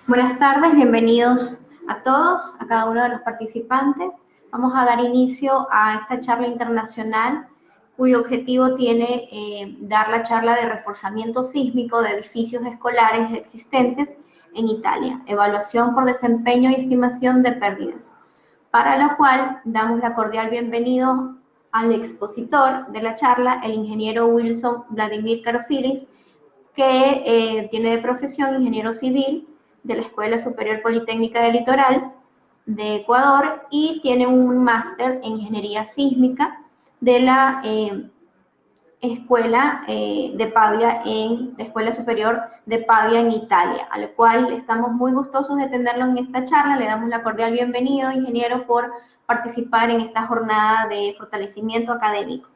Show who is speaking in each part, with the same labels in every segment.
Speaker 1: Buenas tardes, bienvenidos a todos, a cada uno de los participantes. Vamos a dar inicio a esta charla internacional cuyo objetivo tiene dar la charla de reforzamiento sísmico de edificios escolares existentes en Italia, evaluación por desempeño y estimación de pérdidas, para lo cual damos la cordial bienvenida al expositor de la charla, el ingeniero Wilson Vladimir Karofilis, que tiene de profesión ingeniero civil de la Escuela Superior Politécnica del Litoral de Ecuador y tiene un máster en ingeniería sísmica de la Escuela de Pavia la Escuela Superior de Pavia en Italia, al cual estamos muy gustosos de tenerlo en esta charla. Le damos la cordial bienvenida, ingeniero, por participar en esta jornada de fortalecimiento académico.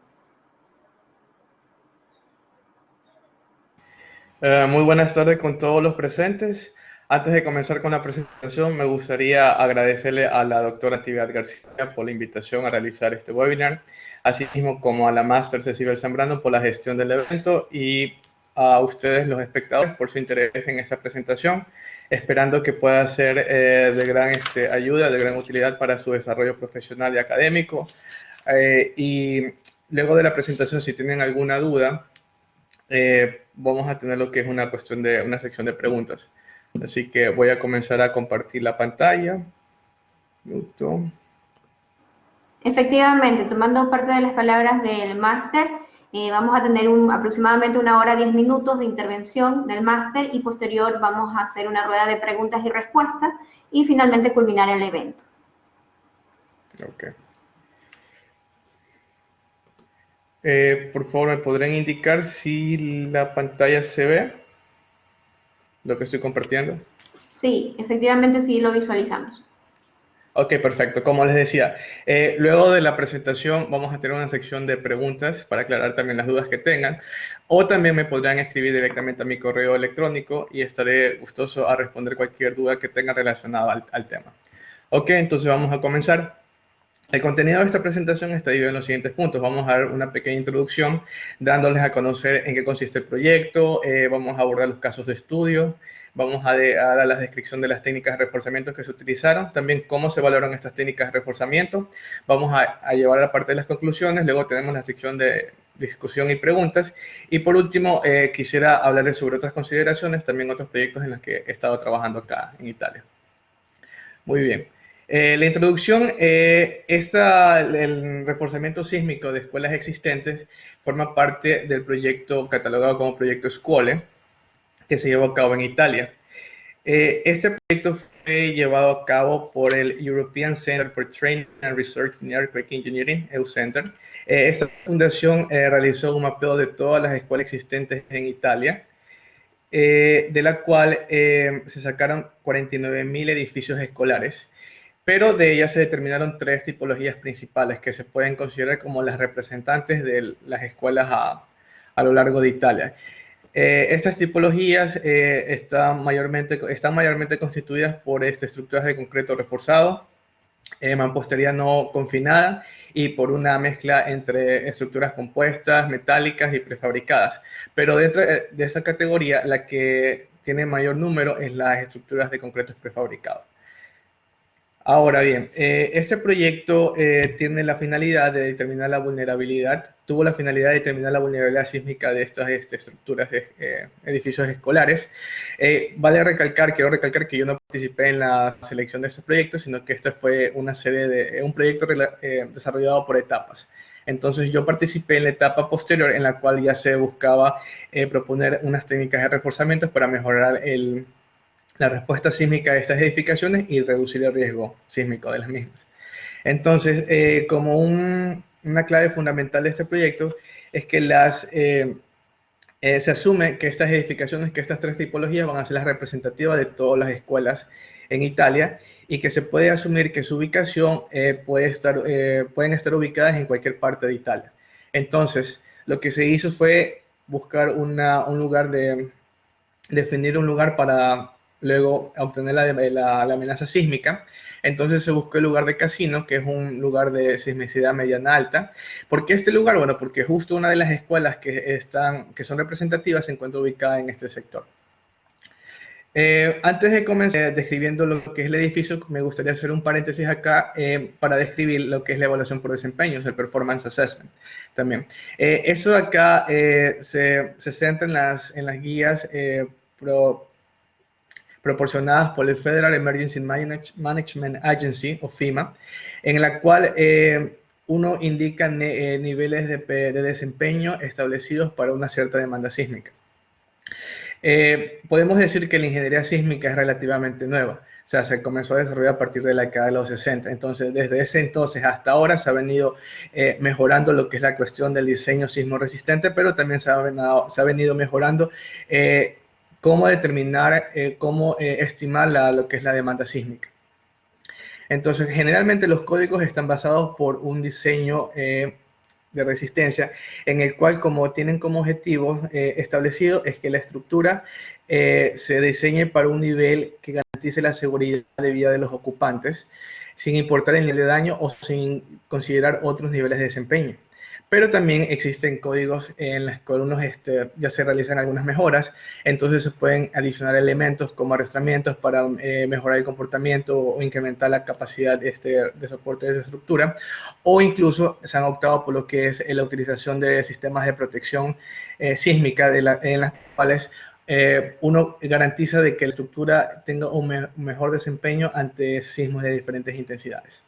Speaker 2: Muy buenas tardes con todos los presentes. Antes de comenzar con la presentación, me gustaría agradecerle a la doctora Tibiat García por la invitación a realizar este webinar, así mismo como a la máster Cecilia Zambrano por la gestión del evento y a ustedes, los espectadores, por su interés en esta presentación, esperando que pueda ser de gran ayuda, de gran utilidad para su desarrollo profesional y académico. Y luego de la presentación, si tienen alguna duda, vamos a tener lo que es una cuestión de una sección de preguntas. Así que voy a comenzar a compartir la pantalla.
Speaker 1: Efectivamente, tomando parte de las palabras del máster, vamos a tener aproximadamente 1 hora 10 minutos de intervención del máster y posterior vamos a hacer una rueda de preguntas y respuestas y finalmente culminar el evento.
Speaker 2: Ok. Por favor, ¿me podrían indicar si la pantalla se ve? Lo que estoy compartiendo.
Speaker 1: Sí, efectivamente sí lo visualizamos.
Speaker 2: Ok, perfecto. Como les decía, luego de la presentación vamos a tener una sección de preguntas para aclarar también las dudas que tengan, o también me podrán escribir directamente a mi correo electrónico y estaré gustoso a responder cualquier duda que tengan relacionada al tema. Ok, entonces vamos a comenzar. El contenido de esta presentación está dividido en los siguientes puntos. Vamos a dar una pequeña introducción dándoles a conocer en qué consiste el proyecto, vamos a abordar los casos de estudio, vamos a dar la descripción de las técnicas de reforzamiento que se utilizaron, también cómo se valoran estas técnicas de reforzamiento, vamos a llevar a la parte de las conclusiones, luego tenemos la sección de discusión y preguntas, y por último quisiera hablarles sobre otras consideraciones, también otros proyectos en los que he estado trabajando acá en Italia. Muy bien. La introducción, el reforzamiento sísmico de escuelas existentes forma parte del proyecto catalogado como Proyecto Scuole, que se llevó a cabo en Italia. Este proyecto fue llevado a cabo por el European Center for Training and Research in Earthquake Engineering, EUCenter. Esta fundación realizó un mapeo de todas las escuelas existentes en Italia, de la cual se sacaron 49.000 edificios escolares, pero de ellas se determinaron 3 tipologías principales que se pueden considerar como las representantes de las escuelas a lo largo de Italia. Estas tipologías están mayormente constituidas por estructuras de concreto reforzado, mampostería no confinada y por una mezcla entre estructuras compuestas, metálicas y prefabricadas. Pero dentro de esa categoría, la que tiene mayor número es las estructuras de concretos prefabricados. Ahora bien, este proyecto tiene la finalidad de determinar la vulnerabilidad, tuvo la finalidad de determinar la vulnerabilidad sísmica de estas estructuras de edificios escolares. Quiero recalcar que yo no participé en la selección de estos proyectos, sino que este fue un proyecto desarrollado por etapas. Entonces yo participé en la etapa posterior en la cual ya se buscaba proponer unas técnicas de reforzamiento para mejorar la respuesta sísmica de estas edificaciones y reducir el riesgo sísmico de las mismas. Entonces, una clave fundamental de este proyecto es que se asume que estas edificaciones, que estas 3 tipologías van a ser las representativas de todas las escuelas en Italia y que se puede asumir que su ubicación pueden estar ubicadas en cualquier parte de Italia. Entonces, lo que se hizo fue buscar definir un lugar para luego obtener la amenaza sísmica. Entonces se buscó el lugar de Cassino, que es un lugar de sismicidad mediana alta. ¿Por qué este lugar? Bueno, porque justo una de las escuelas que son representativas se encuentra ubicada en este sector. Antes de comenzar describiendo lo que es el edificio, me gustaría hacer un paréntesis acá para describir lo que es la evaluación por desempeños, el Performance Assessment también. Eso acá se centra en las guías proporcionadas por el Federal Emergency Management Agency, o FEMA, en la cual uno indica niveles de desempeño establecidos para una cierta demanda sísmica. Podemos decir que la ingeniería sísmica es relativamente nueva, o sea, se comenzó a desarrollar a partir de la década de los 60, entonces desde ese entonces hasta ahora se ha venido mejorando lo que es la cuestión del diseño sismo resistente, pero también se ha venido mejorando cómo determinar, cómo estimar lo que es la demanda sísmica. Entonces, generalmente los códigos están basados por un diseño de resistencia, en el cual como tienen como objetivo establecido es que la estructura se diseñe para un nivel que garantice la seguridad de vida de los ocupantes, sin importar el nivel de daño o sin considerar otros niveles de desempeño. Pero también existen códigos en los que ya se realizan algunas mejoras, entonces se pueden adicionar elementos como arrastramientos para mejorar el comportamiento o incrementar la capacidad de soporte de esa estructura, o incluso se han optado por lo que es la utilización de sistemas de protección sísmica en las cuales uno garantiza de que la estructura tenga un mejor desempeño ante sismos de diferentes intensidades.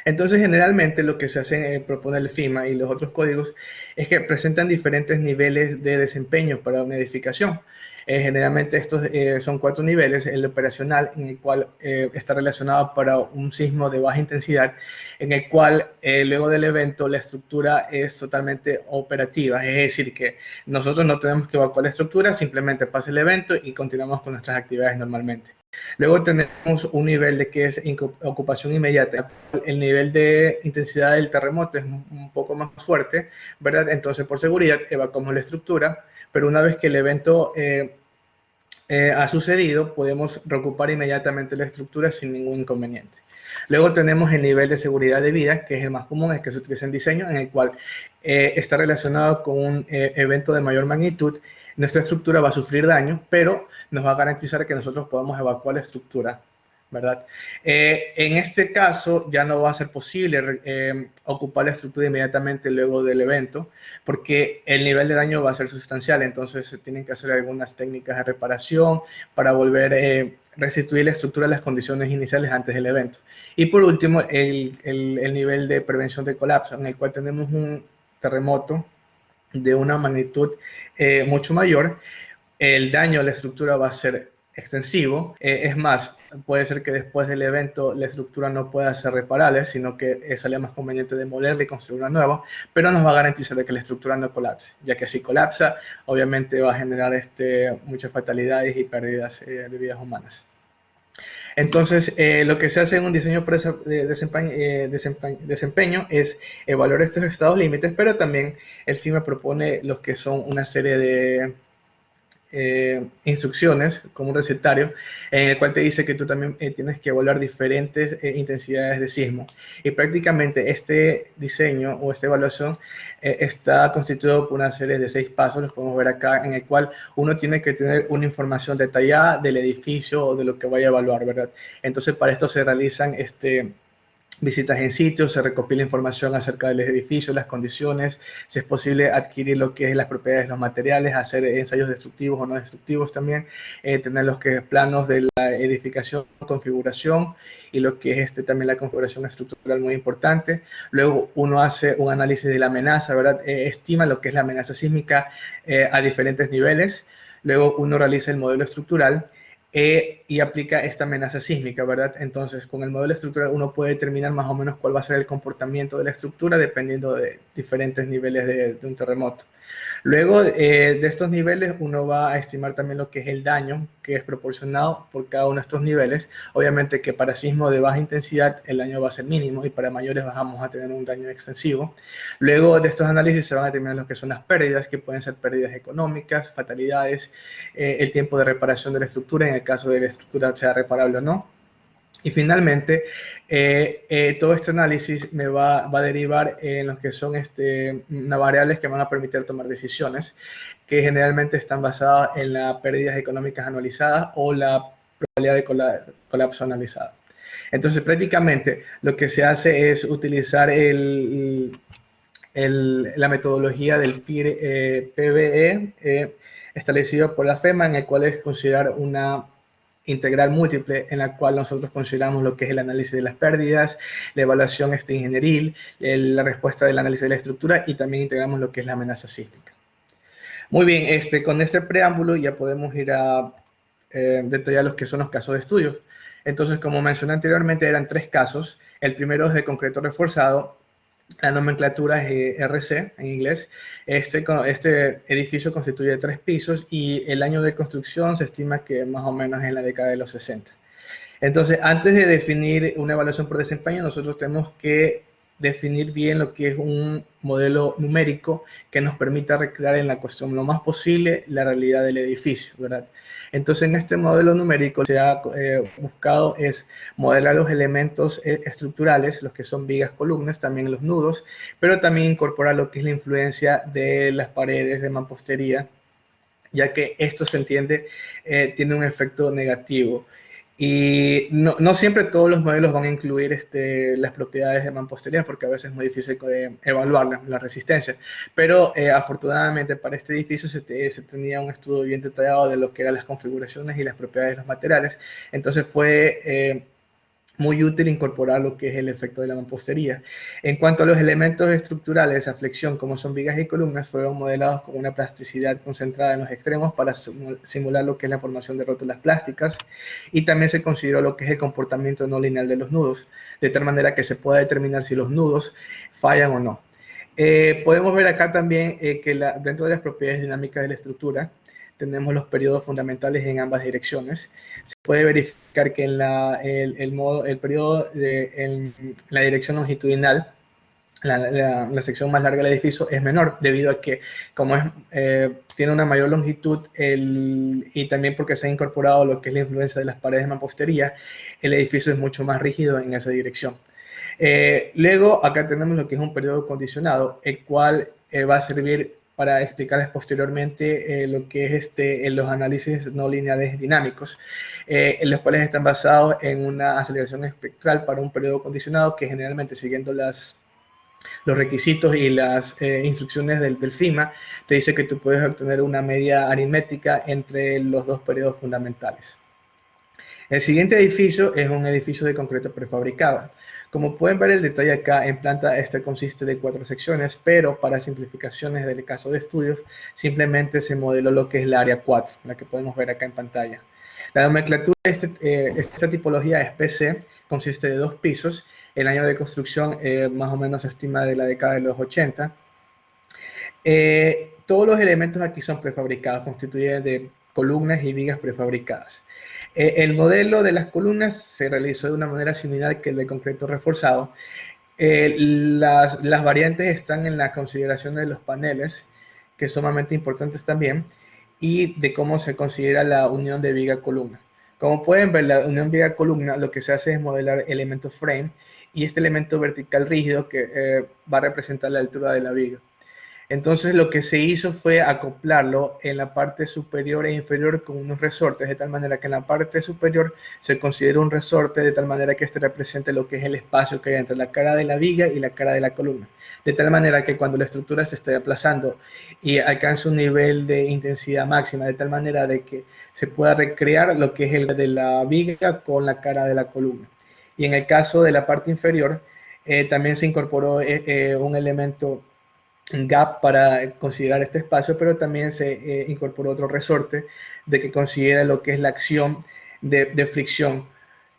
Speaker 2: Entonces, generalmente lo que se hace, propone el FEMA y los otros códigos, es que presentan diferentes niveles de desempeño para una edificación. Generalmente estos son 4 niveles: el operacional, en el cual está relacionado para un sismo de baja intensidad, en el cual luego del evento la estructura es totalmente operativa, es decir, que nosotros no tenemos que evacuar la estructura, simplemente pasa el evento y continuamos con nuestras actividades normalmente. Luego tenemos un nivel de que es ocupación inmediata. El nivel de intensidad del terremoto es un poco más fuerte, ¿verdad? Entonces, por seguridad, evacuamos la estructura, pero una vez que el evento ha sucedido, podemos reocupar inmediatamente la estructura sin ningún inconveniente. Luego tenemos el nivel de seguridad de vida, que es el más común, el que se utiliza en diseño, en el cual está relacionado con un evento de mayor magnitud. Nuestra estructura va a sufrir daño, pero nos va a garantizar que nosotros podamos evacuar la estructura, ¿verdad? En este caso ya no va a ser posible ocupar la estructura inmediatamente luego del evento, porque el nivel de daño va a ser sustancial, entonces se tienen que hacer algunas técnicas de reparación para volver a restituir la estructura a las condiciones iniciales antes del evento. Y por último, el nivel de prevención de colapso, en el cual tenemos un terremoto de una magnitud mucho mayor. El daño a la estructura va a ser extensivo. Es más, puede ser que después del evento la estructura no pueda ser reparable, sino que sería más conveniente demolerla y construir una nueva, pero nos va a garantizar de que la estructura no colapse, ya que si colapsa, obviamente va a generar muchas fatalidades y pérdidas de vidas humanas. Entonces, lo que se hace en un diseño de desempeño es evaluar estos estados límites, pero también el FEMA propone lo que son una serie de instrucciones, como un recetario, en el cual te dice que tú también tienes que evaluar diferentes intensidades de sismo. Y prácticamente este diseño o esta evaluación está constituido por una serie de 6 pasos, los podemos ver acá, en el cual uno tiene que tener una información detallada del edificio o de lo que vaya a evaluar, ¿verdad? Entonces, para esto se realizan visitas en sitio, se recopila información acerca del edificio, las condiciones, si es posible adquirir lo que es las propiedades de los materiales, hacer ensayos destructivos o no destructivos también, tener los que planos de la edificación, configuración y lo que es también la configuración estructural, muy importante. Luego uno hace un análisis de la amenaza, ¿verdad? Estima lo que es la amenaza sísmica a diferentes niveles. Luego uno realiza el modelo estructural y aplica esta amenaza sísmica, ¿verdad? Entonces, con el modelo estructural uno puede determinar más o menos cuál va a ser el comportamiento de la estructura dependiendo de diferentes niveles de un terremoto. Luego de estos niveles uno va a estimar también lo que es el daño que es proporcionado por cada uno de estos niveles. Obviamente que para sismos de baja intensidad el daño va a ser mínimo y para mayores vamos a tener un daño extensivo. Luego de estos análisis se van a determinar lo que son las pérdidas, que pueden ser pérdidas económicas, fatalidades, el tiempo de reparación de la estructura en el caso de la estructura sea reparable o no. Y finalmente, todo este análisis me va a derivar en lo que son unas variables que van a permitir tomar decisiones. que generalmente están basadas en las pérdidas económicas anualizadas o la probabilidad de colapso analizada. Entonces, prácticamente lo que se hace es utilizar la metodología del PBE establecido por la FEMA, en el cual es considerar una integral múltiple, en la cual nosotros consideramos lo que es el análisis de las pérdidas, la evaluación ingenieril, la respuesta del análisis de la estructura, y también integramos lo que es la amenaza sísmica. Muy bien, con este preámbulo ya podemos ir a detallar los que son los casos de estudio. Entonces, como mencioné anteriormente, eran 3 casos. El primero es de concreto reforzado. La nomenclatura es RC en inglés. Este edificio constituye 3 pisos y el año de construcción se estima que más o menos en la década de los 60. Entonces, antes de definir una evaluación por desempeño, nosotros tenemos que definir bien lo que es un modelo numérico que nos permita recrear en la cuestión lo más posible la realidad del edificio, ¿verdad? Entonces, en este modelo numérico se ha buscado es modelar los elementos estructurales, los que son vigas, columnas, también los nudos, pero también incorporar lo que es la influencia de las paredes de mampostería, ya que esto se entiende tiene un efecto negativo. Y no siempre todos los modelos van a incluir las propiedades de mampostería, porque a veces es muy difícil evaluar la resistencia. Pero afortunadamente para este edificio se tenía un estudio bien detallado de lo que eran las configuraciones y las propiedades de los materiales. Entonces fue muy útil incorporar lo que es el efecto de la mampostería. En cuanto a los elementos estructurales a flexión, como son vigas y columnas, fueron modelados con una plasticidad concentrada en los extremos para simular lo que es la formación de rótulas plásticas, y también se consideró lo que es el comportamiento no lineal de los nudos, de tal manera que se pueda determinar si los nudos fallan o no. Podemos ver acá también que dentro de las propiedades dinámicas de la estructura, tenemos los periodos fundamentales en ambas direcciones. Se puede verificar que en el periodo en la dirección longitudinal, la sección más larga del edificio es menor, debido a que como tiene una mayor longitud y también porque se ha incorporado lo que es la influencia de las paredes de mampostería, el edificio es mucho más rígido en esa dirección. Luego acá tenemos lo que es un periodo condicionado, el cual va a servir para explicarles posteriormente lo que es los análisis no lineales dinámicos, en los cuales están basados en una aceleración espectral para un periodo condicionado que generalmente, siguiendo los requisitos y las instrucciones del FIMA, te dice que tú puedes obtener una media aritmética entre los 2 periodos fundamentales. El siguiente edificio es un edificio de concreto prefabricado. Como pueden ver el detalle acá, en planta consiste de 4 secciones, pero para simplificaciones del caso de estudios, simplemente se modeló lo que es la área 4, la que podemos ver acá en pantalla. La nomenclatura de esta tipología es PC, consiste de 2 pisos. El año de construcción más o menos se estima de la década de los 80. Todos los elementos aquí son prefabricados, constituyen de columnas y vigas prefabricadas. El modelo de las columnas se realizó de una manera similar que el de concreto reforzado. Las variantes están en la consideración de los paneles, que son sumamente importantes también, y de cómo se considera la unión de viga-columna. Como pueden ver, la unión viga-columna lo que se hace es modelar elementos frame, y este elemento vertical rígido que va a representar la altura de la viga. Entonces lo que se hizo fue acoplarlo en la parte superior e inferior con unos resortes, de tal manera que en la parte superior se considera un resorte, de tal manera que este represente lo que es el espacio que hay entre la cara de la viga y la cara de la columna. De tal manera que cuando la estructura se esté aplazando y alcance un nivel de intensidad máxima, de tal manera de que se pueda recrear lo que es el de la viga con la cara de la columna. Y en el caso de la parte inferior, también se incorporó un elemento gap para considerar este espacio, pero también se incorporó otro resorte de que considera lo que es la acción de fricción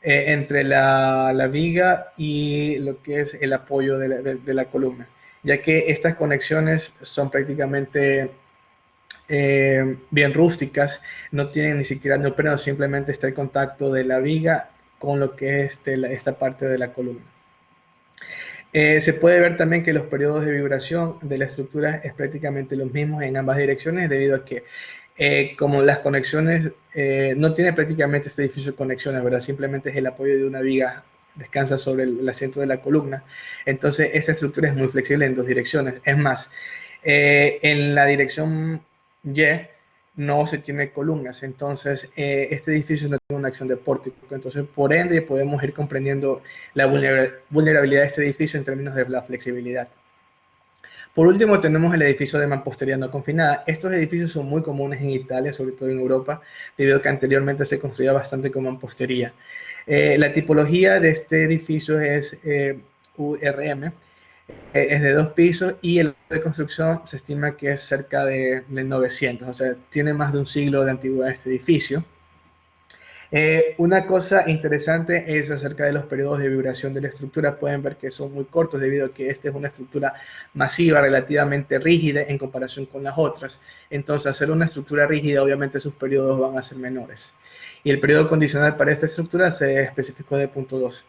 Speaker 2: entre la viga y lo que es el apoyo de la columna, ya que estas conexiones son prácticamente bien rústicas, no tienen ni siquiera neopreno, simplemente está el contacto de la viga con lo que es esta parte de la columna. Se puede ver también que los periodos de vibración de la estructura es prácticamente los mismos en ambas direcciones, debido a que como las conexiones, no tiene prácticamente este edificio conexiones, ¿verdad? Simplemente es el apoyo de una viga, descansa sobre el asiento de la columna. Entonces esta estructura es muy flexible en 2 direcciones. Es más, en la dirección Y no se tiene columnas, entonces este edificio no tiene una acción de pórtico, entonces por ende podemos ir comprendiendo la vulnerabilidad de este edificio en términos de la flexibilidad. Por último tenemos el edificio de mampostería no confinada. Estos edificios son muy comunes en Italia, sobre todo en Europa, debido a que anteriormente se construía bastante con mampostería. La tipología de este edificio es URM, es de 2 pisos y el de construcción se estima que es cerca de 1900, o sea, tiene más de un siglo de antigüedad este edificio. Una cosa interesante es acerca de los periodos de vibración de la estructura. Pueden ver que son muy cortos debido a que esta es una estructura masiva, relativamente rígida en comparación con las otras. Entonces, hacer una estructura rígida, obviamente sus periodos van a ser menores. Y el periodo condicional para esta estructura se especificó de punto 2.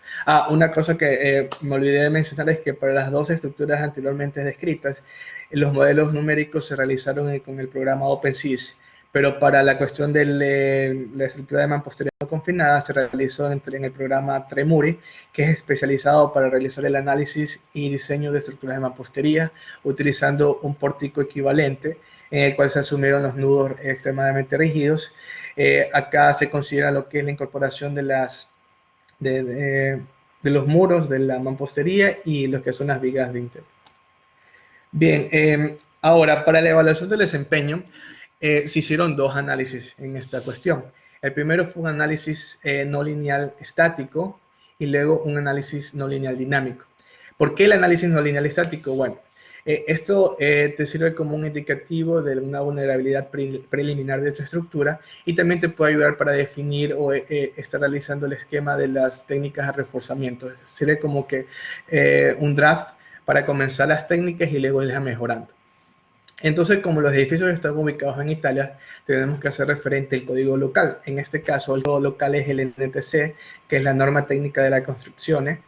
Speaker 2: Una cosa que me olvidé de mencionar es que para las dos estructuras anteriormente descritas, los modelos numéricos se realizaron con el programa OpenSys, pero para la cuestión de la estructura de mampostería no confinada se realizó en el programa Tremuri, que es especializado para realizar el análisis y diseño de estructuras de mampostería, utilizando un pórtico equivalente, en el cual se asumieron los nudos extremadamente rígidos. Acá se considera lo que es la incorporación de los muros de la mampostería y lo que son las vigas de interior. Bien, ahora para la evaluación del desempeño, se hicieron dos análisis en esta cuestión. El primero fue un análisis no lineal estático y luego un análisis no lineal dinámico. ¿Por qué el análisis no lineal estático? Bueno, esto te sirve como un indicativo de una vulnerabilidad preliminar de tu estructura y también te puede ayudar para definir o estar realizando el esquema de las técnicas de reforzamiento. Sirve como que un draft para comenzar las técnicas y luego irlas mejorando. Entonces, como los edificios están ubicados en Italia, tenemos que hacer referente al código local. En este caso, el código local es el NTC, que es la norma técnica de las construcciones,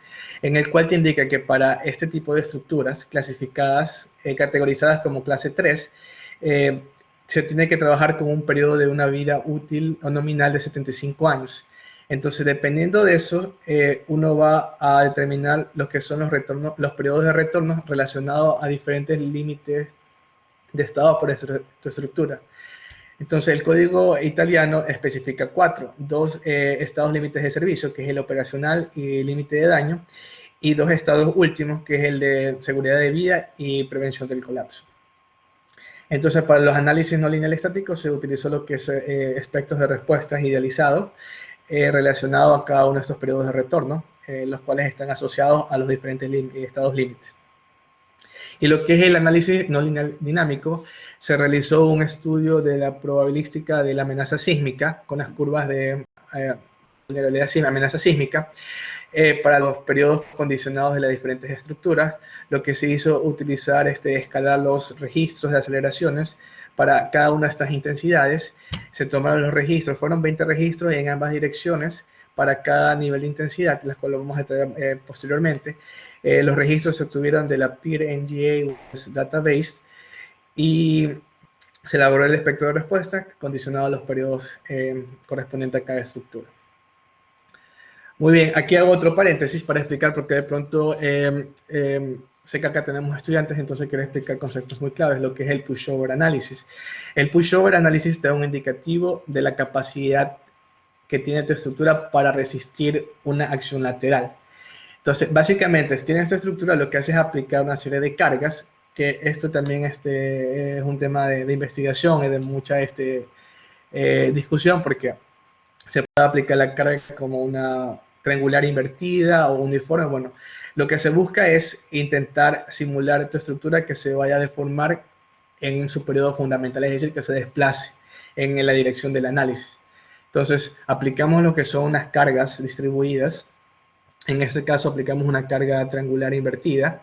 Speaker 2: en el cual te indica que para este tipo de estructuras clasificadas, categorizadas como clase 3, se tiene que trabajar con un periodo de una vida útil o nominal de 75 años. Entonces, dependiendo de eso, uno va a determinar lo que son los periodos de retorno relacionados a diferentes límites de estado por tu estructura. Entonces, el código italiano especifica 4, 2 estados límites de servicio, que es el operacional y límite de daño, y 2 estados últimos, que es el de seguridad de vía y prevención del colapso. Entonces, para los análisis no lineal estáticos se utilizó lo que es espectros de respuestas idealizados relacionados a cada uno de estos periodos de retorno, los cuales están asociados a los diferentes estados límites. Y lo que es el análisis no lineal dinámico, se realizó un estudio de la probabilística de la amenaza sísmica con las curvas de vulnerabilidad amenaza sísmica para los periodos condicionados de las diferentes estructuras. Lo que se hizo utilizar escalar los registros de aceleraciones para cada una de estas intensidades. Se tomaron los registros, fueron 20 registros en ambas direcciones para cada nivel de intensidad, las cuales vamos a tener posteriormente. Los registros se obtuvieron de la Peer NGA Database y se elaboró el espectro de respuesta condicionado a los periodos correspondientes a cada estructura. Muy bien, aquí hago otro paréntesis para explicar porque de pronto sé que acá tenemos estudiantes, entonces quiero explicar conceptos muy claves, lo que es el pushover análisis. El pushover análisis te da un indicativo de la capacidad que tiene tu estructura para resistir una acción lateral. Entonces, básicamente, si tienes tu estructura, lo que haces es aplicar una serie de cargas, que esto también es un tema de investigación y de mucha discusión, porque se puede aplicar la carga como una triangular invertida o uniforme. Bueno, lo que se busca es intentar simular tu estructura que se vaya a deformar en su periodo fundamental, es decir, que se desplace en la dirección del análisis. Entonces, aplicamos lo que son unas cargas distribuidas. En este caso aplicamos una carga triangular invertida.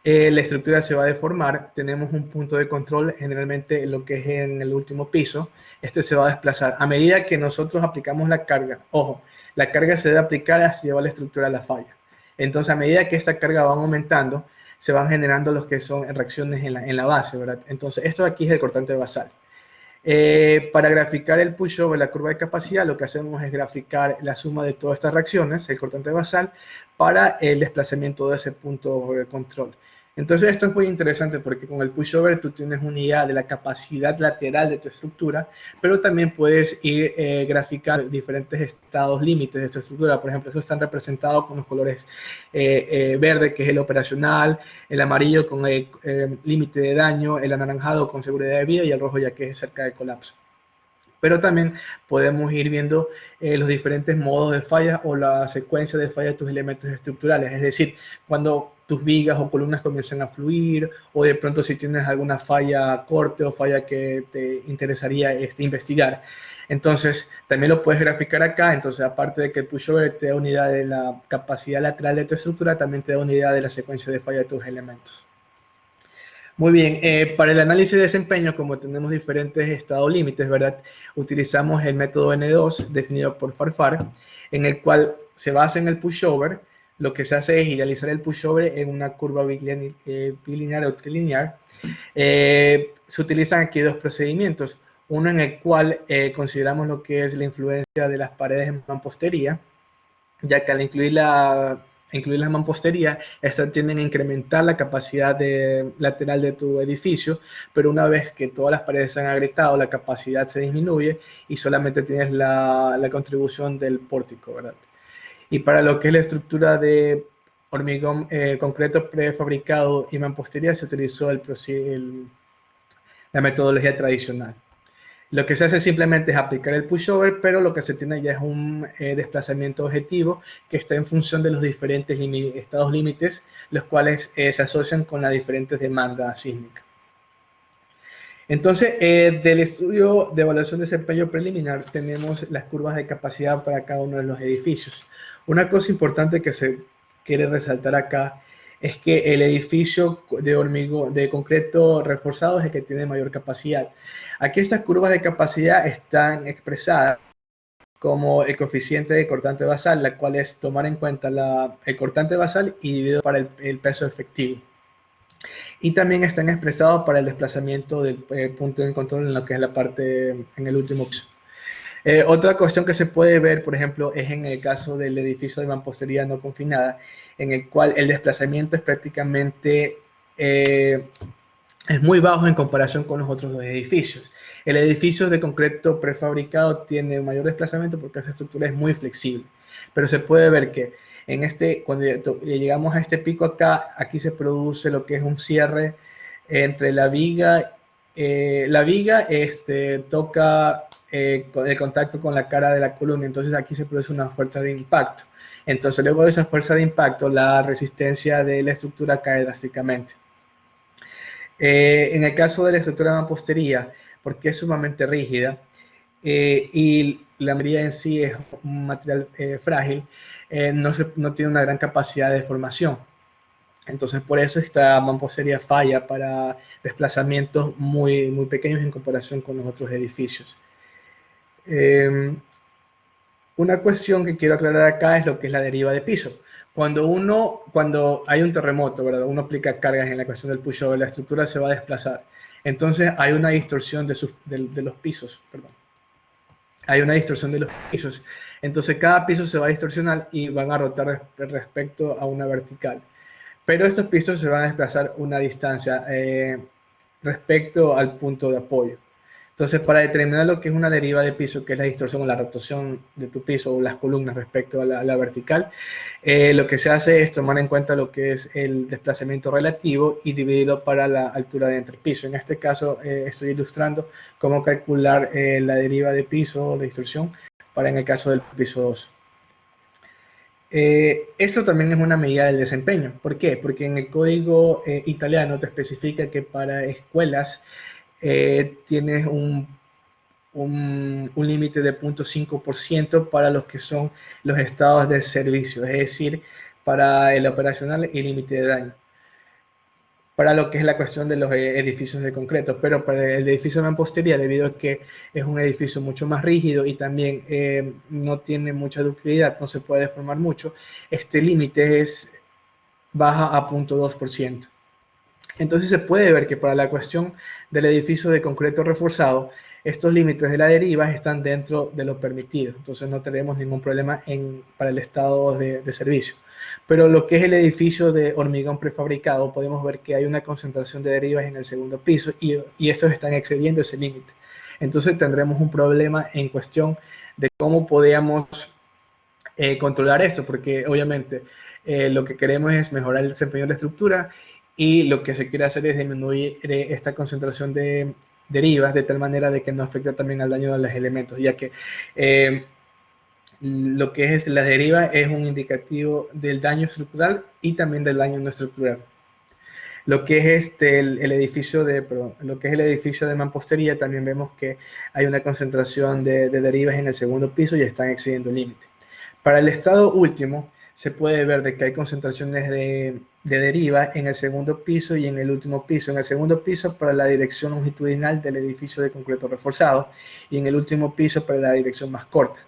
Speaker 2: La estructura se va a deformar. Tenemos un punto de control, generalmente lo que es en el último piso. Este se va a desplazar. A medida que nosotros aplicamos la carga, ojo, la carga se debe aplicar hasta llevar la estructura a la falla. Entonces, a medida que esta carga va aumentando, se van generando los que son reacciones en la base, ¿verdad? Entonces, esto de aquí es el cortante basal. Para graficar el pushover, la curva de capacidad, lo que hacemos es graficar la suma de todas estas reacciones, el cortante basal, para el desplazamiento de ese punto de control. Entonces esto es muy interesante porque con el pushover tú tienes una idea de la capacidad lateral de tu estructura, pero también puedes ir graficando diferentes estados límites de tu estructura. Por ejemplo, esos están representados con los colores verde, que es el operacional, el amarillo con el límite de daño, el anaranjado con seguridad de vida y el rojo ya que es cerca del colapso. Pero también podemos ir viendo los diferentes modos de falla o la secuencia de falla de tus elementos estructurales. Es decir, cuando tus vigas o columnas comienzan a fluir, o de pronto si tienes alguna falla corte o falla que te interesaría investigar. Entonces, también lo puedes graficar acá. Entonces, aparte de que el pushover te da una idea de la capacidad lateral de tu estructura, también te da una idea de la secuencia de falla de tus elementos. Muy bien, para el análisis de desempeño, como tenemos diferentes estados límites, ¿verdad? Utilizamos el método N2 definido por Farfar, en el cual se basa en el pushover. Lo que se hace es idealizar el pushover en una curva bilineal o trilineal. Se utilizan aquí dos procedimientos. Uno en el cual consideramos lo que es la influencia de las paredes en mampostería, ya que al incluir la mampostería, estas tienden a incrementar la capacidad lateral de tu edificio, pero una vez que todas las paredes se han agrietado, la capacidad se disminuye y solamente tienes la contribución del pórtico, ¿verdad? Y para lo que es la estructura de hormigón concreto prefabricado y mampostería, se utilizó la metodología tradicional. Lo que se hace simplemente es aplicar el pushover, pero lo que se tiene ya es un desplazamiento objetivo que está en función de los diferentes estados límites, los cuales se asocian con las diferentes demandas sísmicas. Entonces, del estudio de evaluación de desempeño preliminar, tenemos las curvas de capacidad para cada uno de los edificios. Una cosa importante que se quiere resaltar acá es que el edificio de concreto reforzado es el que tiene mayor capacidad. Aquí estas curvas de capacidad están expresadas como el coeficiente de cortante basal, la cual es tomar en cuenta el cortante basal y dividido para el peso efectivo. Y también están expresados para el desplazamiento del punto de control en lo que es la parte, en el último piso. Otra cuestión que se puede ver, por ejemplo, es en el caso del edificio de mampostería no confinada, en el cual el desplazamiento es prácticamente es muy bajo en comparación con los otros dos edificios. El edificio de concreto prefabricado tiene un mayor desplazamiento porque esa estructura es muy flexible, pero se puede ver que cuando llegamos a este pico acá, aquí se produce lo que es un cierre entre la viga. La viga toca el contacto con la cara de la columna, entonces aquí se produce una fuerza de impacto. Entonces luego de esa fuerza de impacto, la resistencia de la estructura cae drásticamente. En el caso de la estructura de mampostería, porque es sumamente rígida y la mayoría en sí es un material frágil, no tiene una gran capacidad de deformación. Entonces, por eso esta mampostería falla para desplazamientos muy, muy pequeños en comparación con los otros edificios. Una cuestión que quiero aclarar acá es lo que es la deriva de piso. Cuando hay un terremoto, ¿verdad? Uno aplica cargas en la cuestión del pushover, la estructura se va a desplazar. Entonces, hay una distorsión de los pisos, perdón. Hay una distorsión de los pisos. Entonces, cada piso se va a distorsionar y van a rotar respecto a una vertical. Pero estos pisos se van a desplazar una distancia respecto al punto de apoyo. Entonces, para determinar lo que es una deriva de piso, que es la distorsión o la rotación de tu piso o las columnas respecto a la vertical, lo que se hace es tomar en cuenta lo que es el desplazamiento relativo y dividirlo para la altura de entrepiso. En este caso, estoy ilustrando cómo calcular la deriva de piso o de distorsión para en el caso del piso 2. Eso también es una medida del desempeño. ¿Por qué? Porque en el código italiano te especifica que para escuelas tienes un límite de 0.5% para los que son los estados de servicio, es decir, para el operacional y límite de daño. Para lo que es la cuestión de los edificios de concreto, pero para el edificio de mampostería, debido a que es un edificio mucho más rígido y también no tiene mucha ductilidad, no se puede deformar mucho, este límite baja a 0.2%. Entonces se puede ver que para la cuestión del edificio de concreto reforzado, estos límites de la deriva están dentro de lo permitido, entonces no tenemos ningún problema para el estado de servicio. Pero lo que es el edificio de hormigón prefabricado, podemos ver que hay una concentración de derivas en el segundo piso y estos están excediendo ese límite. Entonces tendremos un problema en cuestión de cómo podíamos controlar esto, porque obviamente lo que queremos es mejorar el desempeño de la estructura y lo que se quiere hacer es disminuir esta concentración de derivas de tal manera de que no afecte también al daño de los elementos, ya que lo que es la deriva es un indicativo del daño estructural y también del daño no estructural. Lo que es el edificio de mampostería, también vemos que hay una concentración de derivas en el segundo piso y están excediendo el límite. Para el estado último, se puede ver de que hay concentraciones de deriva en el segundo piso y en el último piso. En el segundo piso para la dirección longitudinal del edificio de concreto reforzado y en el último piso para la dirección más corta.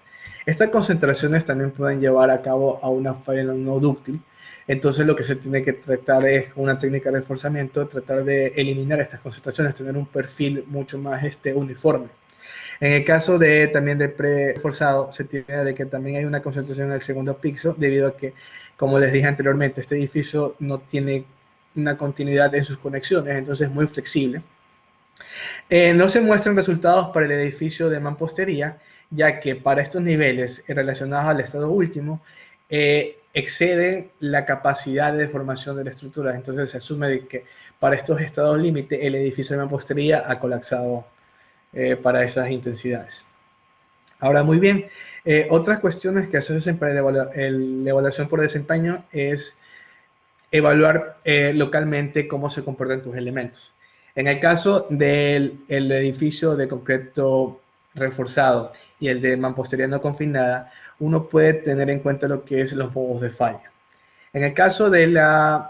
Speaker 2: Estas concentraciones también pueden llevar a cabo a una falla no dúctil. Entonces lo que se tiene que tratar es, con una técnica de reforzamiento, tratar de eliminar estas concentraciones, tener un perfil mucho más uniforme. En el caso también de pre-reforzado, se tiene de que también hay una concentración en el segundo piso, debido a que, como les dije anteriormente, este edificio no tiene una continuidad en sus conexiones, entonces es muy flexible. No se muestran resultados para el edificio de mampostería, ya que para estos niveles relacionados al estado último, exceden la capacidad de deformación de la estructura. Entonces se asume de que para estos estados límite el edificio de mampostería ha colapsado para esas intensidades. Ahora, muy bien, otras cuestiones que se hacen para la evaluación por desempeño es evaluar localmente cómo se comportan tus elementos. En el caso del edificio de concreto reforzado y el de mampostería no confinada, uno puede tener en cuenta lo que es los modos de falla. En el caso del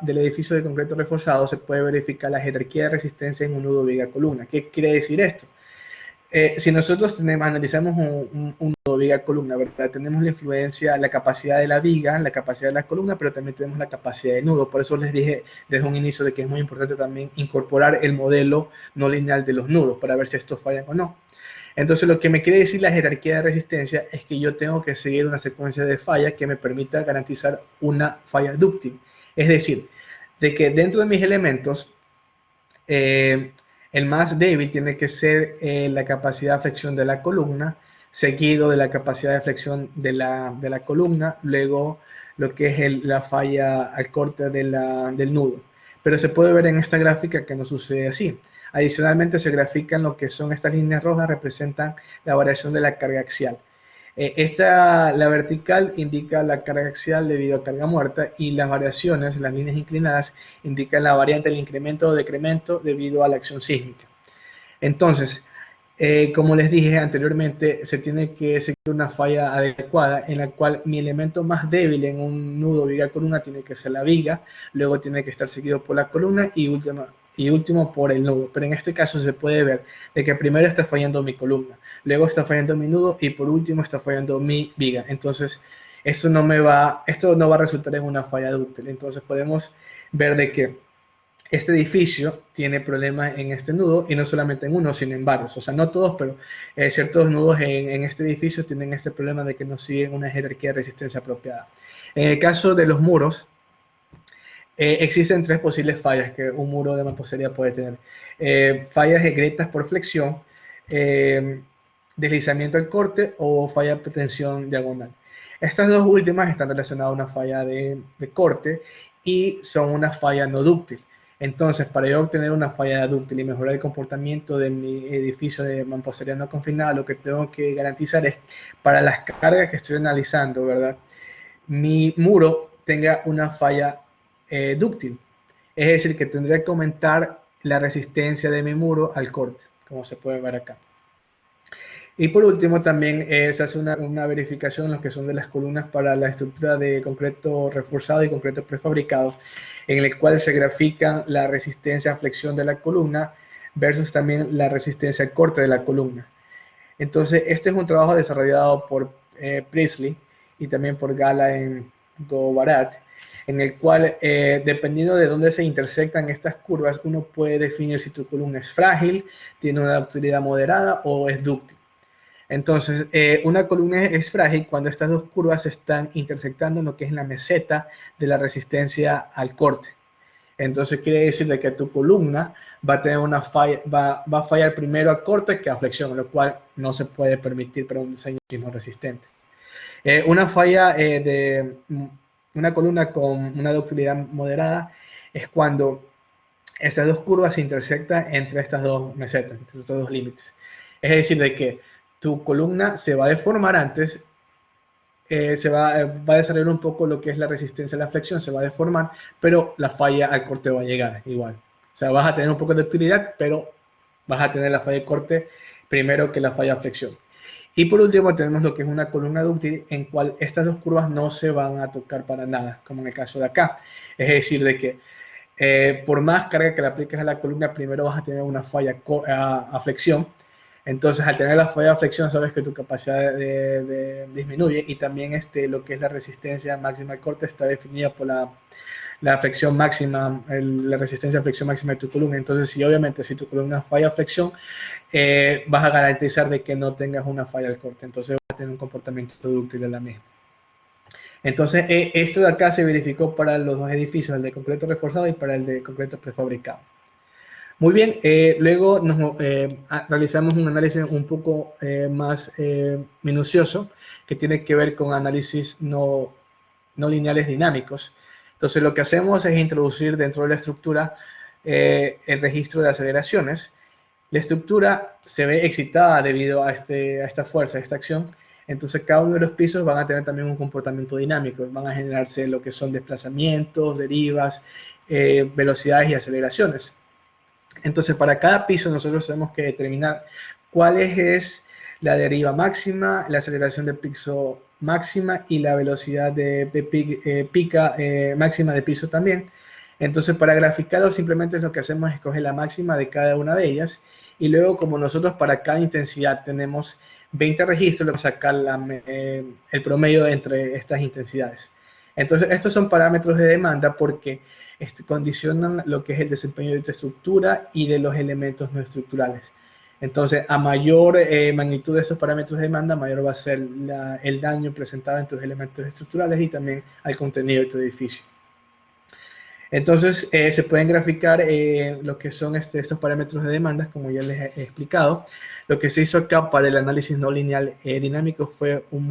Speaker 2: edificio de concreto reforzado, se puede verificar la jerarquía de resistencia en un nudo viga-columna. ¿Qué quiere decir esto? Si nosotros analizamos un nudo viga-columna, ¿verdad? Tenemos la influencia, la capacidad de la viga, la capacidad de la columna, pero también tenemos la capacidad del nudo. Por eso les dije desde un inicio de que es muy importante también incorporar el modelo no lineal de los nudos para ver si estos fallan o no. Entonces, lo que me quiere decir la jerarquía de resistencia es que yo tengo que seguir una secuencia de fallas que me permita garantizar una falla dúctil. Es decir, de que dentro de mis elementos, el más débil tiene que ser la capacidad de flexión de la columna, seguido de la capacidad de flexión de la columna, luego lo que es la falla al corte del nudo. Pero se puede ver en esta gráfica que no sucede así. Adicionalmente se grafican lo que son estas líneas rojas, representan la variación de la carga axial. La vertical indica la carga axial debido a carga muerta y las variaciones, las líneas inclinadas, indican la variante del incremento o decremento debido a la acción sísmica. Entonces, como les dije anteriormente, se tiene que seguir una falla adecuada en la cual mi elemento más débil en un nudo viga-columna tiene que ser la viga, luego tiene que estar seguido por la columna y último por el nudo. Pero en este caso se puede ver de que primero está fallando mi columna, luego está fallando mi nudo y por último está fallando mi viga. Entonces esto no va a resultar en una falla dúctil. Entonces podemos ver de que este edificio tiene problemas en este nudo y no solamente en uno, sino en varios. O sea, no todos, pero ciertos nudos en este edificio tienen este problema de que no siguen una jerarquía de resistencia apropiada. En el caso de los muros, existen tres posibles fallas que un muro de mampostería puede tener. Fallas de grietas por flexión, deslizamiento al corte o falla de tensión diagonal. Estas dos últimas están relacionadas a una falla de corte y son una falla no dúctil. Entonces, para yo obtener una falla dúctil y mejorar el comportamiento de mi edificio de mampostería no confinada, lo que tengo que garantizar es, para las cargas que estoy analizando, ¿verdad?, mi muro tenga una falla dúctil. Es decir, que tendría que aumentar la resistencia de mi muro al corte, como se puede ver acá. Y por último, también se hace una verificación en lo que son de las columnas para la estructura de concreto reforzado y concreto prefabricado, en el cual se grafican la resistencia a flexión de la columna versus también la resistencia al corte de la columna. Entonces, este es un trabajo desarrollado por Priestley y también por Gala en Gobarat, en el cual, dependiendo de dónde se intersectan estas curvas, uno puede definir si tu columna es frágil, tiene una ductilidad moderada o es dúctil. Entonces, una columna es frágil cuando estas dos curvas se están intersectando en lo que es la meseta de la resistencia al corte. Entonces, quiere decir de que tu columna va a tener una falla, va a fallar primero a corte que a flexión, lo cual no se puede permitir para un diseño sismo resistente. Una falla de una columna con una ductilidad moderada es cuando estas dos curvas se intersectan entre estas dos mesetas, entre estos dos límites. Es decir, de que tu columna se va a deformar antes, va a desarrollar un poco lo que es la resistencia a la flexión, se va a deformar, pero la falla al corte va a llegar igual. O sea, vas a tener un poco de ductilidad, pero vas a tener la falla de corte primero que la falla de flexión. Y por último tenemos lo que es una columna dúctil en cual estas dos curvas no se van a tocar para nada, como en el caso de acá. Es decir, de que por más carga que le apliques a la columna, primero vas a tener una falla a flexión. Entonces, al tener la falla de flexión, sabes que tu capacidad disminuye y también lo que es la resistencia máxima al corte está definida por la flexión máxima, la resistencia a flexión máxima de tu columna. Entonces, obviamente, si tu columna falla flexión, vas a garantizar de que no tengas una falla al corte. Entonces, vas a tener un comportamiento dúctil de la misma. Entonces, esto de acá se verificó para los dos edificios, el de concreto reforzado y para el de concreto prefabricado. Muy bien, luego realizamos un análisis un poco más minucioso que tiene que ver con análisis no lineales dinámicos. Entonces, lo que hacemos es introducir dentro de la estructura el registro de aceleraciones. La estructura se ve excitada debido a esta fuerza, a esta acción. Entonces, cada uno de los pisos van a tener también un comportamiento dinámico. Van a generarse lo que son desplazamientos, derivas, velocidades y aceleraciones. Entonces, para cada piso nosotros tenemos que determinar cuál es la deriva máxima, la aceleración de piso máxima y la velocidad de pica máxima de piso también. Entonces, para graficarlo, simplemente lo que hacemos es coger la máxima de cada una de ellas y luego, como nosotros para cada intensidad tenemos 20 registros, le vamos a sacar el promedio entre estas intensidades. Entonces, estos son parámetros de demanda porque condicionan lo que es el desempeño de tu estructura y de los elementos no estructurales. Entonces, a mayor magnitud de estos parámetros de demanda, mayor va a ser el daño presentado en tus elementos estructurales y también al contenido de tu edificio. Entonces, se pueden graficar lo que son estos parámetros de demanda, como ya les he explicado. Lo que se hizo acá para el análisis no lineal dinámico fue un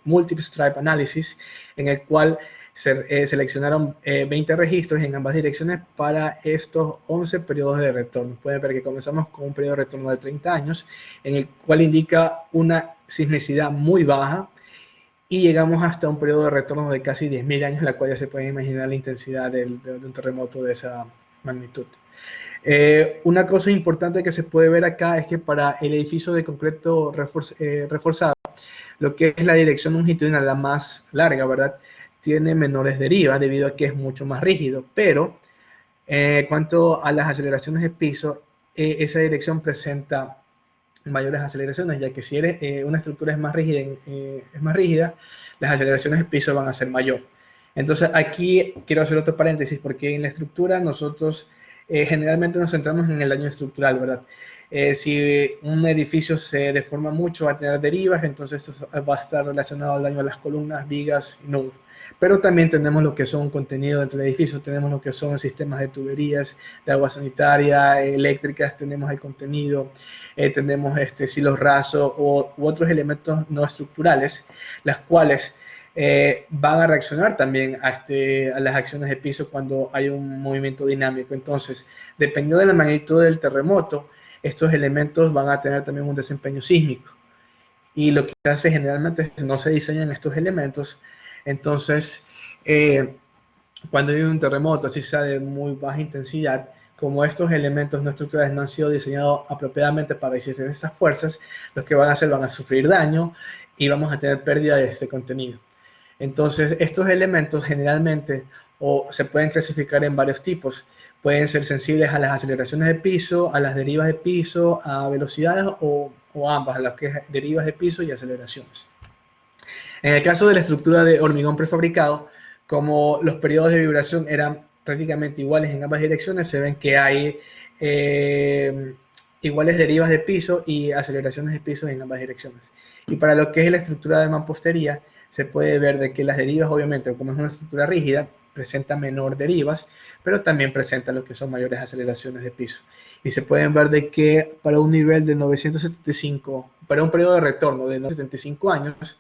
Speaker 2: multi-stripe análisis, en el cual se seleccionaron 20 registros en ambas direcciones para estos 11 periodos de retorno. Pueden ver que comenzamos con un periodo de retorno de 30 años, en el cual indica una sismicidad muy baja, y llegamos hasta un periodo de retorno de casi 10.000 años, en la cual ya se puede imaginar la intensidad de un terremoto de esa magnitud. Una cosa importante que se puede ver acá es que para el edificio de concreto reforzado, lo que es la dirección longitudinal, la más larga, ¿verdad?, tiene menores derivas debido a que es mucho más rígido, pero cuanto a las aceleraciones de piso, esa dirección presenta mayores aceleraciones, ya que si una estructura es más rígida, las aceleraciones de piso van a ser mayor. Entonces, aquí quiero hacer otro paréntesis, porque en la estructura nosotros generalmente nos centramos en el daño estructural, ¿verdad? Si un edificio se deforma mucho, va a tener derivas, entonces esto va a estar relacionado al daño a las columnas, vigas y nudos. Pero también tenemos lo que son contenido dentro del edificio, tenemos lo que son sistemas de tuberías, de agua sanitaria, eléctricas, tenemos el contenido, tenemos silos rasos u otros elementos no estructurales, las cuales van a reaccionar también a las acciones de piso cuando hay un movimiento dinámico. Entonces, dependiendo de la magnitud del terremoto, estos elementos van a tener también un desempeño sísmico. Y lo que se hace generalmente es que no se diseñan estos elementos. Entonces, cuando hay un terremoto, así sea de muy baja intensidad, como estos elementos no estructurales no han sido diseñados apropiadamente para resistir estas fuerzas, los que van a sufrir daño y vamos a tener pérdida de este contenido. Entonces, estos elementos generalmente se pueden clasificar en varios tipos. Pueden ser sensibles a las aceleraciones de piso, a las derivas de piso, a velocidades o ambas, a las que es derivas de piso y aceleraciones. En el caso de la estructura de hormigón prefabricado, como los periodos de vibración eran prácticamente iguales en ambas direcciones, se ven que hay iguales derivas de piso y aceleraciones de piso en ambas direcciones. Y para lo que es la estructura de mampostería, se puede ver de que las derivas, obviamente, como es una estructura rígida, presenta menor derivas, pero también presenta lo que son mayores aceleraciones de piso. Y se pueden ver de que para un nivel de 975, para un periodo de retorno de 975 años,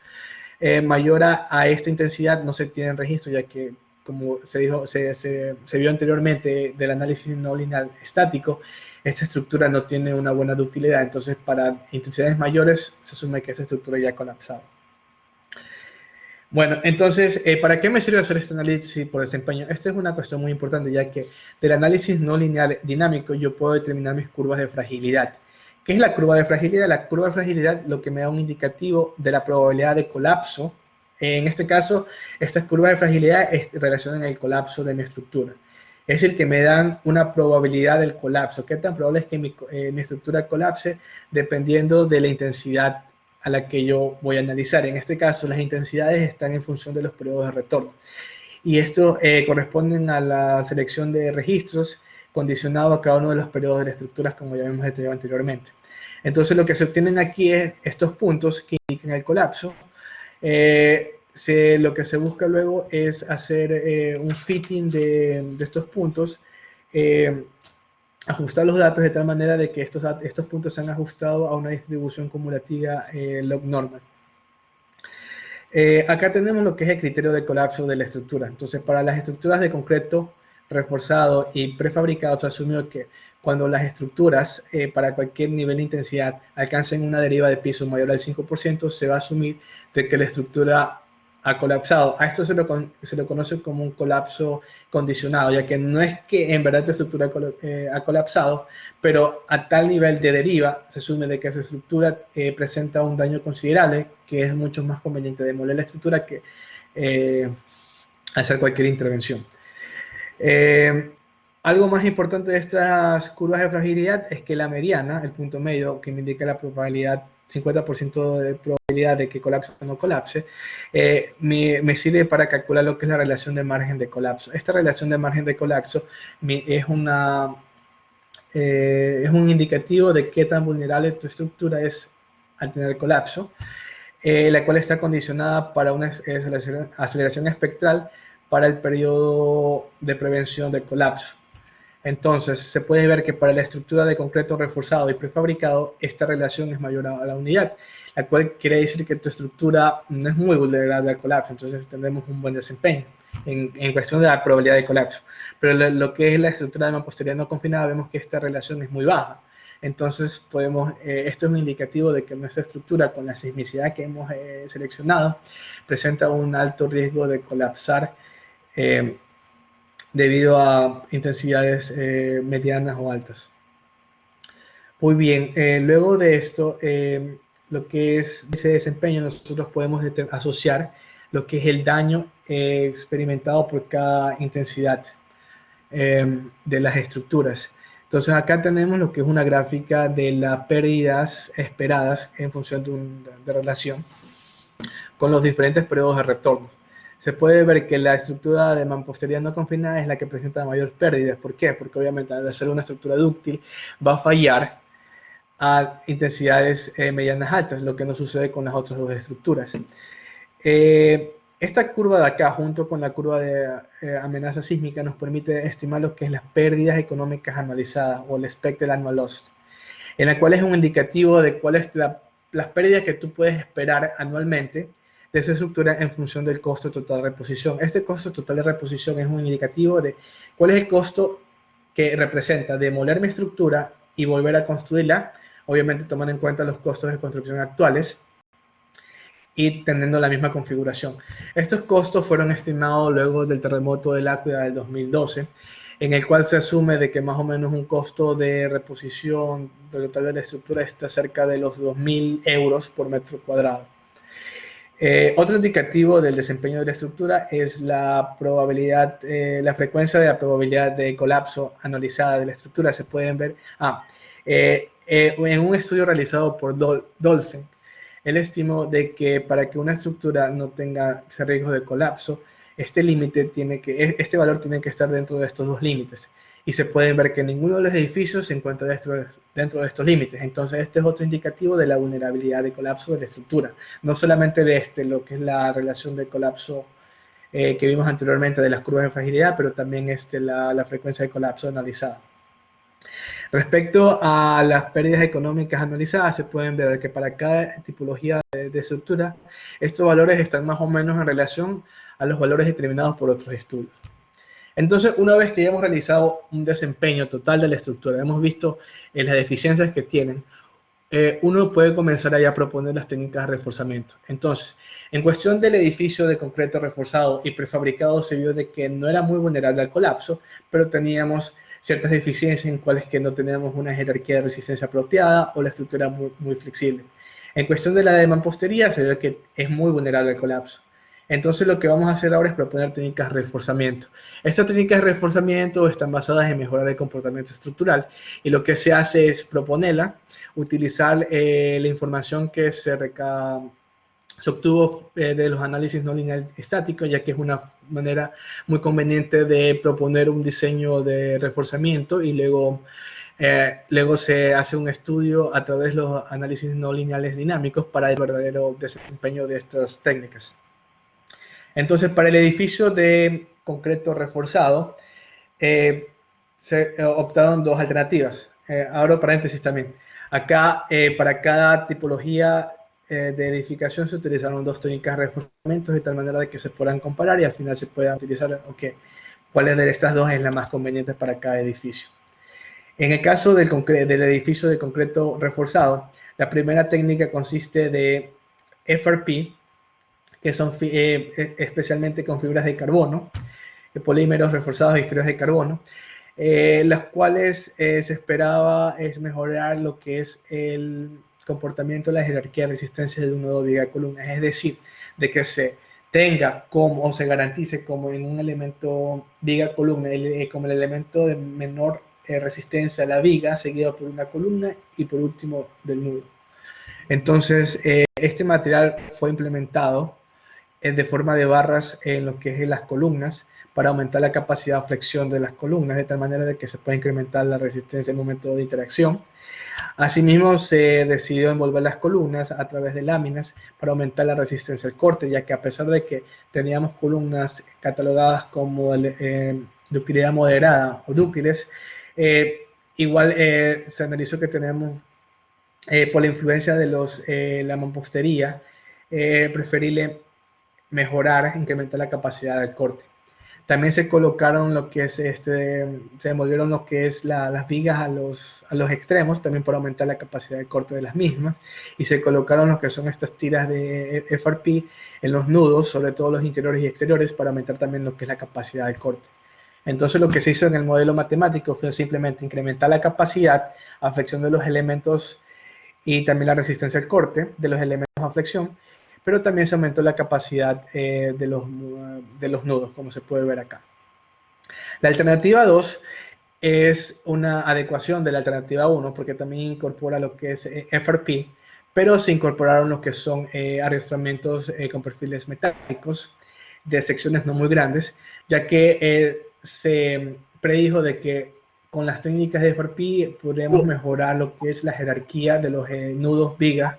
Speaker 2: mayor a esta intensidad no se tiene registro, ya que, como se dijo, se vio anteriormente del análisis no lineal estático, esta estructura no tiene una buena ductilidad, entonces para intensidades mayores se asume que esa estructura ya ha colapsado. Bueno, entonces, ¿para qué me sirve hacer este análisis por desempeño? Esta es una cuestión muy importante, ya que del análisis no lineal dinámico yo puedo determinar mis curvas de fragilidad. ¿Qué es la curva de fragilidad? La curva de fragilidad lo que me da un indicativo de la probabilidad de colapso. En este caso, estas curvas de fragilidad relacionan el colapso de mi estructura. Es el que me dan una probabilidad del colapso. ¿Qué tan probable es que mi estructura colapse? Dependiendo de la intensidad a la que yo voy a analizar. En este caso, las intensidades están en función de los periodos de retorno. Y esto corresponden a la selección de registros condicionado a cada uno de los periodos de las estructuras, como ya hemos detallado anteriormente. Entonces, lo que se obtienen aquí es estos puntos que indican el colapso. Lo que se busca luego es hacer un fitting de estos puntos, ajustar los datos de tal manera de que estos puntos se han ajustado a una distribución cumulativa log normal. Acá tenemos lo que es el criterio de colapso de la estructura. Entonces, para las estructuras de concreto reforzado y prefabricado, se asumió que cuando las estructuras para cualquier nivel de intensidad alcancen una deriva de piso mayor al 5%, se va a asumir de que la estructura ha colapsado. A esto se lo conoce como un colapso condicionado, ya que no es que en verdad esta estructura ha colapsado, pero a tal nivel de deriva se asume de que esa estructura presenta un daño considerable, que es mucho más conveniente demoler la estructura que hacer cualquier intervención. Algo más importante de estas curvas de fragilidad es que la mediana, el punto medio, que me indica la probabilidad, 50% de probabilidad de que colapse o no colapse, me sirve para calcular lo que es la relación de margen de colapso. Esta relación de margen de colapso es un indicativo de qué tan vulnerable tu estructura es al tener colapso, la cual está condicionada para una aceleración espectral para el periodo de prevención de colapso. Entonces, se puede ver que para la estructura de concreto reforzado y prefabricado, esta relación es mayor a la unidad, la cual quiere decir que tu estructura no es muy vulnerable al colapso, entonces tendremos un buen desempeño en cuestión de la probabilidad de colapso. Pero lo que es la estructura de mampostería no confinada, vemos que esta relación es muy baja. Entonces, esto es un indicativo de que nuestra estructura, con la sismicidad que hemos seleccionado, presenta un alto riesgo de colapsar debido a intensidades medianas o altas. Muy bien, luego de esto, lo que es ese desempeño, nosotros podemos asociar lo que es el daño experimentado por cada intensidad de las estructuras. Entonces acá tenemos lo que es una gráfica de las pérdidas esperadas en función de relación con los diferentes periodos de retorno. Se puede ver que la estructura de mampostería no confinada es la que presenta mayor pérdida. ¿Por qué? Porque obviamente al ser una estructura dúctil va a fallar a intensidades medianas altas, lo que no sucede con las otras dos estructuras. Esta curva de acá, junto con la curva de amenaza sísmica, nos permite estimar lo que es las pérdidas económicas anualizadas o el expected annual loss, en la cual es un indicativo de cuál es las pérdidas que tú puedes esperar anualmente de esa estructura en función del costo total de reposición. Este costo total de reposición es un indicativo de cuál es el costo que representa demoler mi estructura y volver a construirla, obviamente tomando en cuenta los costos de construcción actuales y teniendo la misma configuración. Estos costos fueron estimados luego del terremoto del Áquila del 2012, en el cual se asume de que más o menos un costo de reposición total de la estructura está cerca de los 2.000 euros por metro cuadrado. Otro indicativo del desempeño de la estructura es la probabilidad, la frecuencia de la probabilidad de colapso anualizada de la estructura. Se pueden ver en un estudio realizado por Dolsen. Él estimó de que para que una estructura no tenga ese riesgo de colapso, este valor tiene que estar dentro de estos dos límites. Y se pueden ver que ninguno de los edificios se encuentra dentro de estos límites. Entonces, este es otro indicativo de la vulnerabilidad de colapso de la estructura. No solamente de lo que es la relación de colapso que vimos anteriormente de las curvas de fragilidad, pero también la frecuencia de colapso analizada. Respecto a las pérdidas económicas analizadas, se pueden ver que para cada tipología de estructura, estos valores están más o menos en relación a los valores determinados por otros estudios. Entonces, una vez que ya hemos realizado un desempeño total de la estructura, hemos visto las deficiencias que tienen, uno puede comenzar a proponer las técnicas de reforzamiento. Entonces, en cuestión del edificio de concreto reforzado y prefabricado, se vio de que no era muy vulnerable al colapso, pero teníamos ciertas deficiencias en cuales que no teníamos una jerarquía de resistencia apropiada o la estructura muy flexible. En cuestión de la de mampostería, se ve que es muy vulnerable al colapso. Entonces lo que vamos a hacer ahora es proponer técnicas de reforzamiento. Estas técnicas de reforzamiento están basadas en mejorar el comportamiento estructural y lo que se hace es proponerla, utilizar la información que se obtuvo de los análisis no lineal estáticos, ya que es una manera muy conveniente de proponer un diseño de reforzamiento y luego se hace un estudio a través de los análisis no lineales dinámicos para el verdadero desempeño de estas técnicas. Entonces, para el edificio de concreto reforzado, se optaron dos alternativas. Abro paréntesis también. Acá, para cada tipología de edificación se utilizaron dos técnicas de reforzamiento de tal manera de que se puedan comparar y al final se pueda utilizar cuál de estas dos es la más conveniente para cada edificio. En el caso del edificio de concreto reforzado, la primera técnica consiste de FRP, que son especialmente con fibras de carbono, polímeros reforzados y fibras de carbono, las cuales se esperaba mejorar lo que es el comportamiento de la jerarquía de resistencia de un nodo viga-columna, es decir, de que se tenga como o se garantice como en un elemento viga-columna, como el elemento de menor resistencia a la viga, seguido por una columna y por último del nudo. Entonces, este material fue implementado de forma de barras en lo que es las columnas para aumentar la capacidad de flexión de las columnas de tal manera de que se pueda incrementar la resistencia en el momento de interacción. Asimismo, se decidió envolver las columnas a través de láminas para aumentar la resistencia al corte, ya que a pesar de que teníamos columnas catalogadas como de utilidad moderada o dúctiles, igual se analizó que tenemos por la influencia de la mampostería preferible mejorar, incrementar la capacidad del corte. También se colocaron lo que es se demovieron lo que es las vigas a los extremos, también por aumentar la capacidad de corte de las mismas, y se colocaron lo que son estas tiras de FRP en los nudos, sobre todo los interiores y exteriores, para aumentar también lo que es la capacidad del corte. Entonces lo que se hizo en el modelo matemático fue simplemente incrementar la capacidad a flexión de los elementos y también la resistencia al corte de los elementos a flexión, pero también se aumentó la capacidad de los nudos, como se puede ver acá. La alternativa 2 es una adecuación de la alternativa 1, porque también incorpora lo que es FRP, pero se incorporaron lo que son arrastramientos con perfiles metálicos de secciones no muy grandes, ya que se predijo de que con las técnicas de FRP podríamos mejorar lo que es la jerarquía de los nudos viga,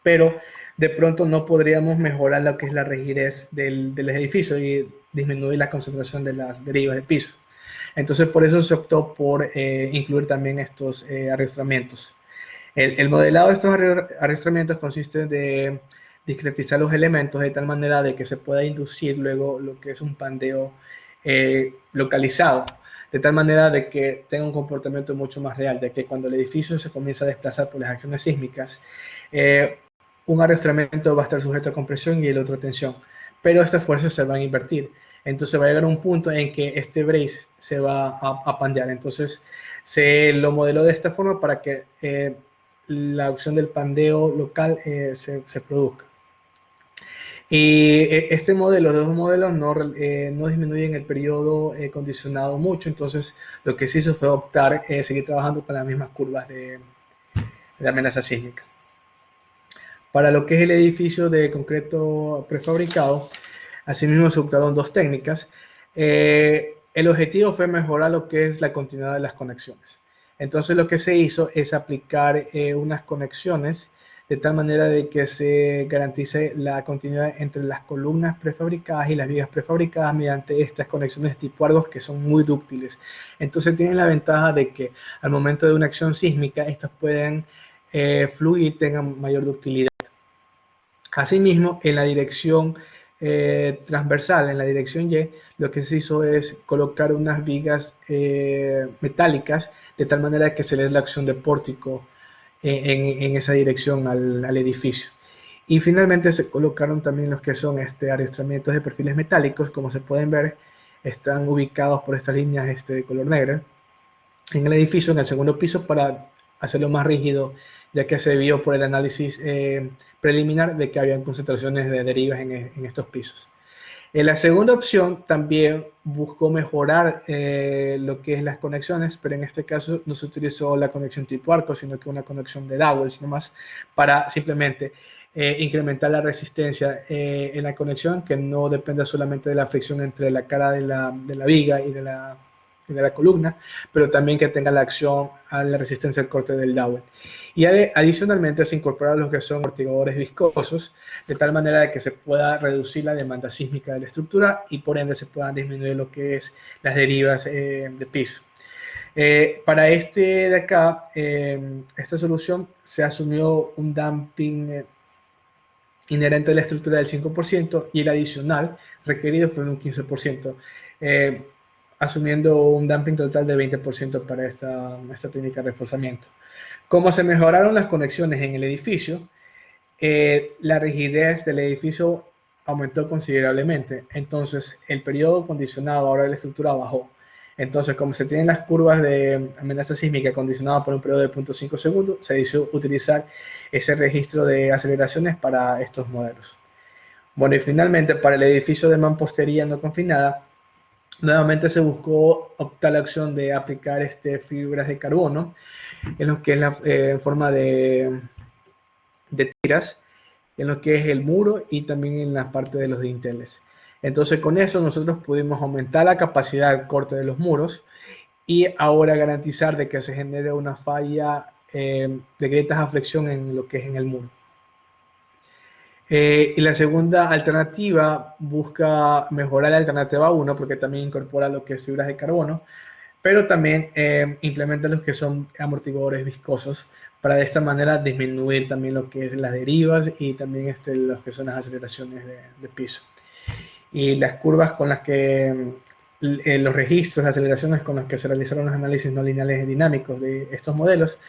Speaker 2: pero de pronto no podríamos mejorar lo que es la rigidez del edificio y disminuir la concentración de las derivas de piso. Entonces, por eso se optó por incluir también estos arrastramientos. El modelado de estos arrastramientos consiste de discretizar los elementos de tal manera de que se pueda inducir luego lo que es un pandeo localizado, de tal manera de que tenga un comportamiento mucho más real, de que cuando el edificio se comienza a desplazar por las acciones sísmicas, un arrastramiento va a estar sujeto a compresión y el otro a tensión, pero estas fuerzas se van a invertir. Entonces va a llegar a un punto en que este brace se va a pandear. Entonces se lo modeló de esta forma para que la opción del pandeo local se produzca. Y este modelo, los dos modelos no disminuyen el periodo condicionado mucho, entonces lo que se hizo fue optar seguir trabajando con las mismas curvas de amenaza sísmica. Para lo que es el edificio de concreto prefabricado, Asimismo, se optaron dos técnicas. El objetivo fue mejorar lo que es la continuidad de las conexiones. Entonces, lo que se hizo es aplicar unas conexiones de tal manera de que se garantice la continuidad entre las columnas prefabricadas y las vigas prefabricadas mediante estas conexiones tipo Argos que son muy dúctiles. Entonces tienen la ventaja de que al momento de una acción sísmica estas pueden fluir, tengan mayor ductilidad. Asimismo, en la dirección transversal, en la dirección Y, lo que se hizo es colocar unas vigas metálicas de tal manera que se le dé la acción de pórtico en esa dirección al edificio. Y finalmente se colocaron también los que son adiestramientos de perfiles metálicos, como se pueden ver, están ubicados por estas líneas de color negro en el edificio, en el segundo piso, para hacerlo más rígido, ya que se vio por el análisis preliminar de que habían concentraciones de derivas en estos pisos. La segunda opción también buscó mejorar lo que es las conexiones, pero en este caso no se utilizó la conexión tipo arco, sino que una conexión de dowels nomás, para simplemente incrementar la resistencia en la conexión, que no dependa solamente de la fricción entre la cara de la viga y de la columna, pero también que tenga la acción a la resistencia al corte del dowel. Y adicionalmente se incorporaron los que son amortiguadores viscosos, de tal manera de que se pueda reducir la demanda sísmica de la estructura y por ende se puedan disminuir lo que es las derivas de piso. Para de acá, esta solución se asumió un damping inherente a la estructura del 5% y el adicional requerido fue de un 15%, asumiendo un damping total de 20% para esta técnica de reforzamiento. Como se mejoraron las conexiones en el edificio, la rigidez del edificio aumentó considerablemente. Entonces, el periodo condicionado ahora de la estructura bajó. Entonces, como se tienen las curvas de amenaza sísmica condicionadas por un periodo de 0.5 segundos, se decidió utilizar ese registro de aceleraciones para estos modelos. Bueno, y finalmente, para el edificio de mampostería no confinada, nuevamente se buscó optar la opción de aplicar fibras de carbono en lo que es la forma de tiras, en lo que es el muro y también en la parte de los dinteles. Entonces con eso nosotros pudimos aumentar la capacidad de corte de los muros y ahora garantizar de que se genere una falla de grietas a flexión en lo que es en el muro. Y la segunda alternativa busca mejorar la alternativa 1 porque también incorpora lo que es fibras de carbono, pero también implementa los que son amortiguadores viscosos para de esta manera disminuir también lo que es las derivas y también lo que son las aceleraciones de piso. Y las curvas con las que los registros de aceleraciones con los que se realizaron los análisis no lineales dinámicos de estos modelos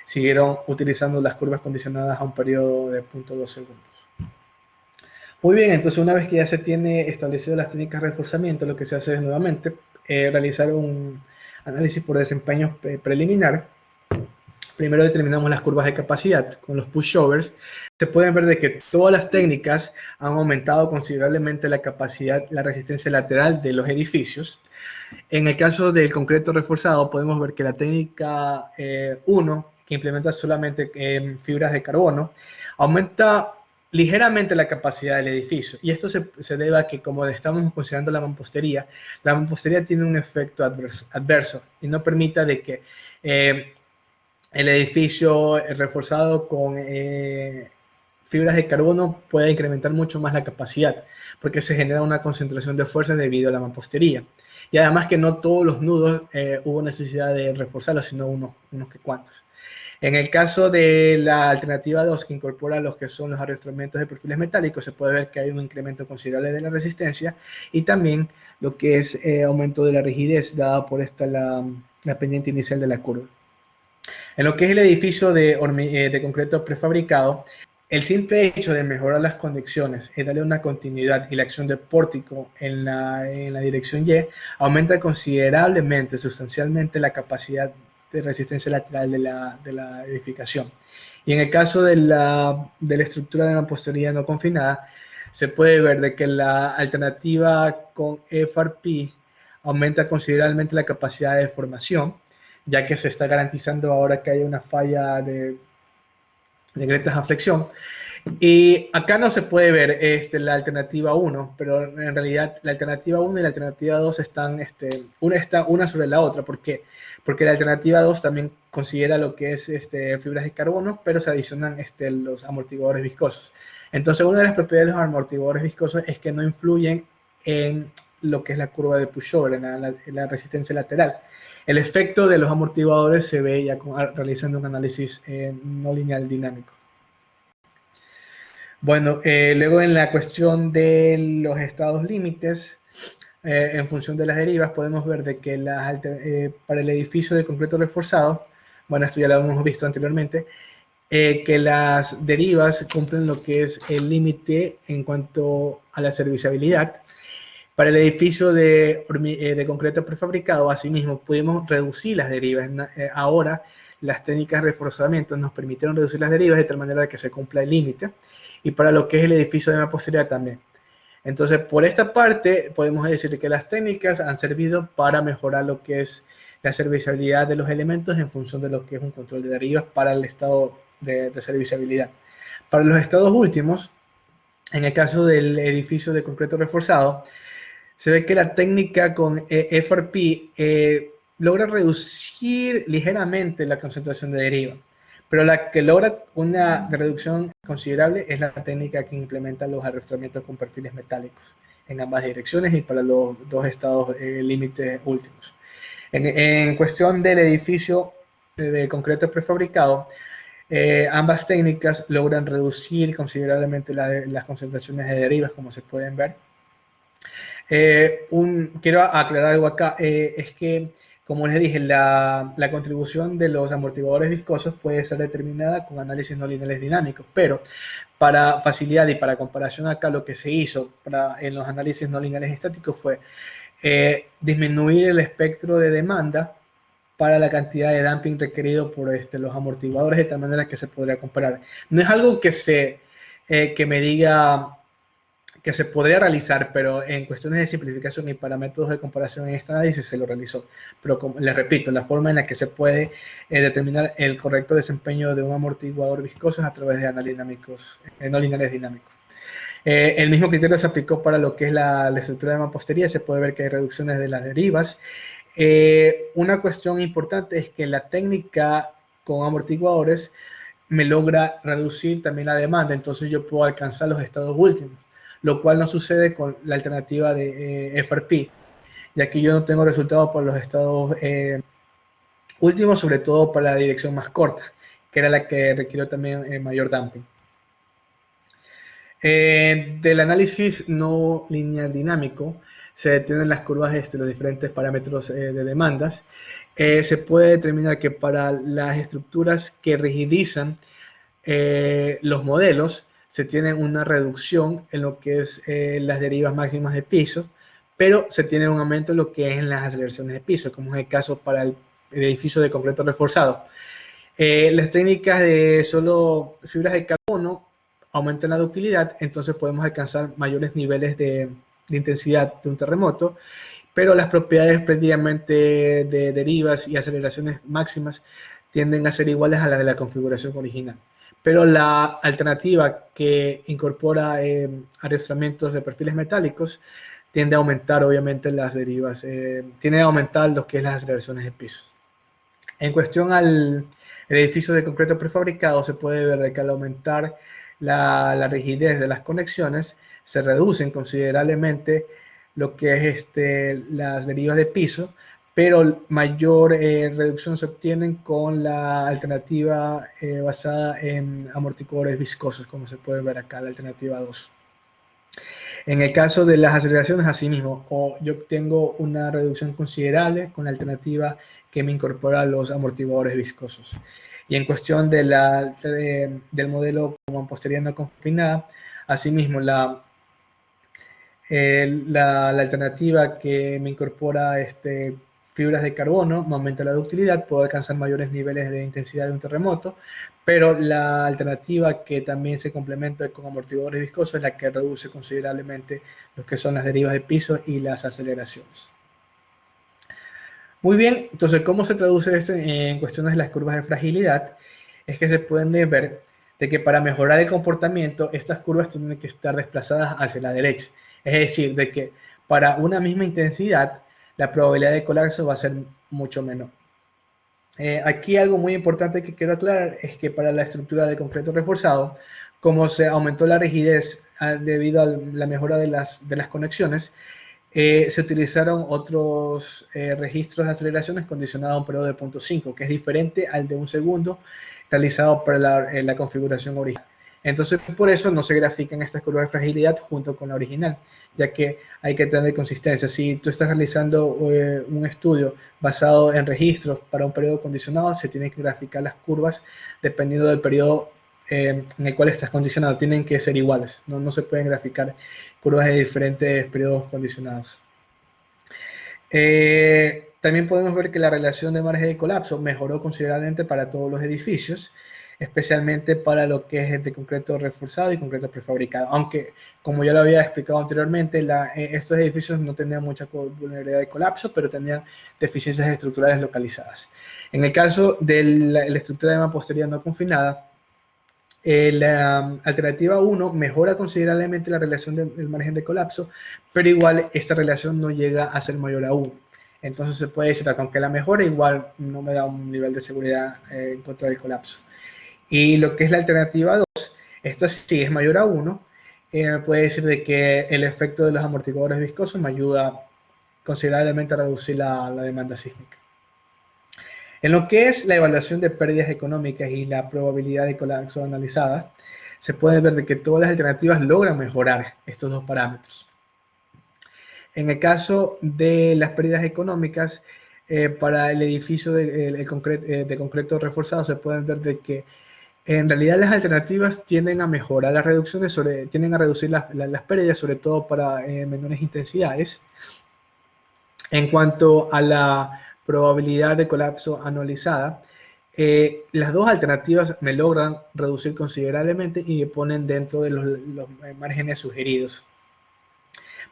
Speaker 2: siguieron utilizando las curvas condicionadas a un periodo de 0.2 segundos. Muy bien, entonces una vez que ya se tiene establecido las técnicas de reforzamiento, lo que se hace es nuevamente realizar un análisis por desempeño preliminar. Primero determinamos las curvas de capacidad con los pushovers. Se pueden ver de que todas las técnicas han aumentado considerablemente la capacidad, la resistencia lateral de los edificios. En el caso del concreto reforzado podemos ver que la técnica 1, que implementa solamente fibras de carbono, aumenta ligeramente la capacidad del edificio. Y esto se debe a que, como estamos considerando la mampostería tiene un efecto adverso y no permite de que el edificio reforzado con fibras de carbono pueda incrementar mucho más la capacidad, porque se genera una concentración de fuerzas debido a la mampostería. Y además que no todos los nudos hubo necesidad de reforzarlos, sino unos que cuantos. En el caso de la alternativa 2, que incorpora los que son los arrastramientos de perfiles metálicos, se puede ver que hay un incremento considerable de la resistencia y también lo que es aumento de la rigidez dada por la pendiente inicial de la curva. En lo que es el edificio de concreto prefabricado, el simple hecho de mejorar las conexiones y darle una continuidad y la acción de pórtico en la dirección Y aumenta considerablemente, sustancialmente la capacidad de resistencia lateral de la edificación. Y en el caso de la estructura de mampostería no confinada, se puede ver de que la alternativa con FRP aumenta considerablemente la capacidad de deformación, ya que se está garantizando ahora que haya una falla de grietas a flexión. Y acá no se puede ver la alternativa 1, pero en realidad la alternativa 1 y la alternativa 2 están, una está una sobre la otra. ¿Por qué? Porque la alternativa 2 también considera lo que es fibras de carbono, pero se adicionan los amortiguadores viscosos. Entonces, una de las propiedades de los amortiguadores viscosos es que no influyen en lo que es la curva de pushover, en la resistencia lateral. El efecto de los amortiguadores se ve ya realizando un análisis no lineal dinámico. Bueno, luego en la cuestión de los estados límites, en función de las derivas, podemos ver de que para el edificio de concreto reforzado, bueno, esto ya lo hemos visto anteriormente, que las derivas cumplen lo que es el límite en cuanto a la serviciabilidad. Para el edificio de concreto prefabricado, asimismo, pudimos reducir las derivas. Ahora, las técnicas de reforzamiento nos permitieron reducir las derivas de tal manera que se cumpla el límite. Y para lo que es el edificio de mampostería también. Entonces, por esta parte, podemos decir que las técnicas han servido para mejorar lo que es la serviciabilidad de los elementos en función de lo que es un control de derivas para el estado de serviciabilidad. Para los estados últimos, en el caso del edificio de concreto reforzado, se ve que la técnica con FRP logra reducir ligeramente la concentración de deriva, pero la que logra una reducción considerable es la técnica que implementa los arrastramientos con perfiles metálicos en ambas direcciones y para los dos estados límites últimos. En cuestión del edificio de concreto prefabricado, ambas técnicas logran reducir considerablemente las concentraciones de derivas, como se pueden ver. Quiero aclarar algo acá, es que, como les dije, la contribución de los amortiguadores viscosos puede ser determinada con análisis no lineales dinámicos, pero para facilidad y para comparación acá, lo que se hizo en los análisis no lineales estáticos fue disminuir el espectro de demanda para la cantidad de damping requerido por los amortiguadores, de tal manera que se podría comparar. No es algo que me diga que se podría realizar, pero en cuestiones de simplificación y para métodos de comparación en este análisis se lo realizó. Pero como les repito, la forma en la que se puede determinar el correcto desempeño de un amortiguador viscoso es a través de análisis dinámicos, no lineales dinámicos. El mismo criterio se aplicó para lo que es la estructura de mampostería. Se puede ver que hay reducciones de las derivas. Una cuestión importante es que la técnica con amortiguadores me logra reducir también la demanda, entonces yo puedo alcanzar los estados últimos, lo cual no sucede con la alternativa de FRP, ya que yo no tengo resultados por los estados últimos, sobre todo para la dirección más corta, que era la que requirió también mayor damping. Del análisis no lineal dinámico, se detienen las curvas de los diferentes parámetros de demandas. Se puede determinar que para las estructuras que rigidizan los modelos, se tiene una reducción en lo que es las derivas máximas de piso, pero se tiene un aumento en lo que es en las aceleraciones de piso, como es el caso para el edificio de concreto reforzado. Las técnicas de solo fibras de carbono aumentan la ductilidad, entonces podemos alcanzar mayores niveles de intensidad de un terremoto, pero las propiedades prácticamente de derivas y aceleraciones máximas tienden a ser iguales a las de la configuración original. Pero la alternativa que incorpora arrastramientos de perfiles metálicos tiende a aumentar obviamente las derivas, tiende a aumentar lo que es las aceleraciones de piso. En cuestión al edificio de concreto prefabricado, se puede ver de que al aumentar la rigidez de las conexiones, se reducen considerablemente lo que es las derivas de piso, pero mayor reducción se obtienen con la alternativa basada en amortiguadores viscosos, como se puede ver acá, la alternativa 2. En el caso de las aceleraciones, asimismo, yo obtengo una reducción considerable con la alternativa que me incorpora los amortiguadores viscosos. Y en cuestión del modelo con mampostería no confinada, asimismo, la alternativa que me incorpora fibras de carbono me aumenta la ductilidad, puedo alcanzar mayores niveles de intensidad de un terremoto, pero la alternativa que también se complementa con amortiguadores viscosos es la que reduce considerablemente lo que son las derivas de piso y las aceleraciones. Muy bien, entonces, ¿cómo se traduce esto en cuestiones de las curvas de fragilidad? Es que se pueden ver de que para mejorar el comportamiento, estas curvas tienen que estar desplazadas hacia la derecha. Es decir, de que para una misma intensidad, la probabilidad de colapso va a ser mucho menor. Aquí algo muy importante que quiero aclarar es que para la estructura de concreto reforzado, como se aumentó la rigidez debido a la mejora de las conexiones, se utilizaron otros registros de aceleraciones condicionados a un periodo de 0.5, que es diferente al de un segundo realizado para la configuración original. Entonces, por eso no se grafican estas curvas de fragilidad junto con la original, ya que hay que tener consistencia. Si tú estás realizando un estudio basado en registros para un periodo condicionado, se tienen que graficar las curvas dependiendo del periodo en el cual estás condicionado. Tienen que ser iguales, no se pueden graficar curvas de diferentes periodos condicionados. También podemos ver que la relación de margen de colapso mejoró considerablemente para todos los edificios, especialmente para lo que es de concreto reforzado y concreto prefabricado. Aunque, como ya lo había explicado anteriormente, estos edificios no tenían mucha vulnerabilidad de colapso, pero tenían deficiencias estructurales localizadas. En el caso de la estructura de mampostería no confinada, la alternativa 1 mejora considerablemente la relación del margen de colapso, pero igual esta relación no llega a ser mayor a 1. Entonces se puede decir que aunque la mejora, igual no me da un nivel de seguridad en contra del colapso. Y lo que es la alternativa 2, esta sí es mayor a 1, puede decir de que el efecto de los amortiguadores viscosos me ayuda considerablemente a reducir la demanda sísmica. En lo que es la evaluación de pérdidas económicas y la probabilidad de colapso analizada, se puede ver de que todas las alternativas logran mejorar estos dos parámetros. En el caso de las pérdidas económicas, para el edificio de concreto reforzado, se puede ver de que en realidad las alternativas tienden a mejorar las reducciones, tienden a reducir las pérdidas, sobre todo para menores intensidades. En cuanto a la probabilidad de colapso anualizada, las dos alternativas me logran reducir considerablemente y me ponen dentro de los márgenes sugeridos.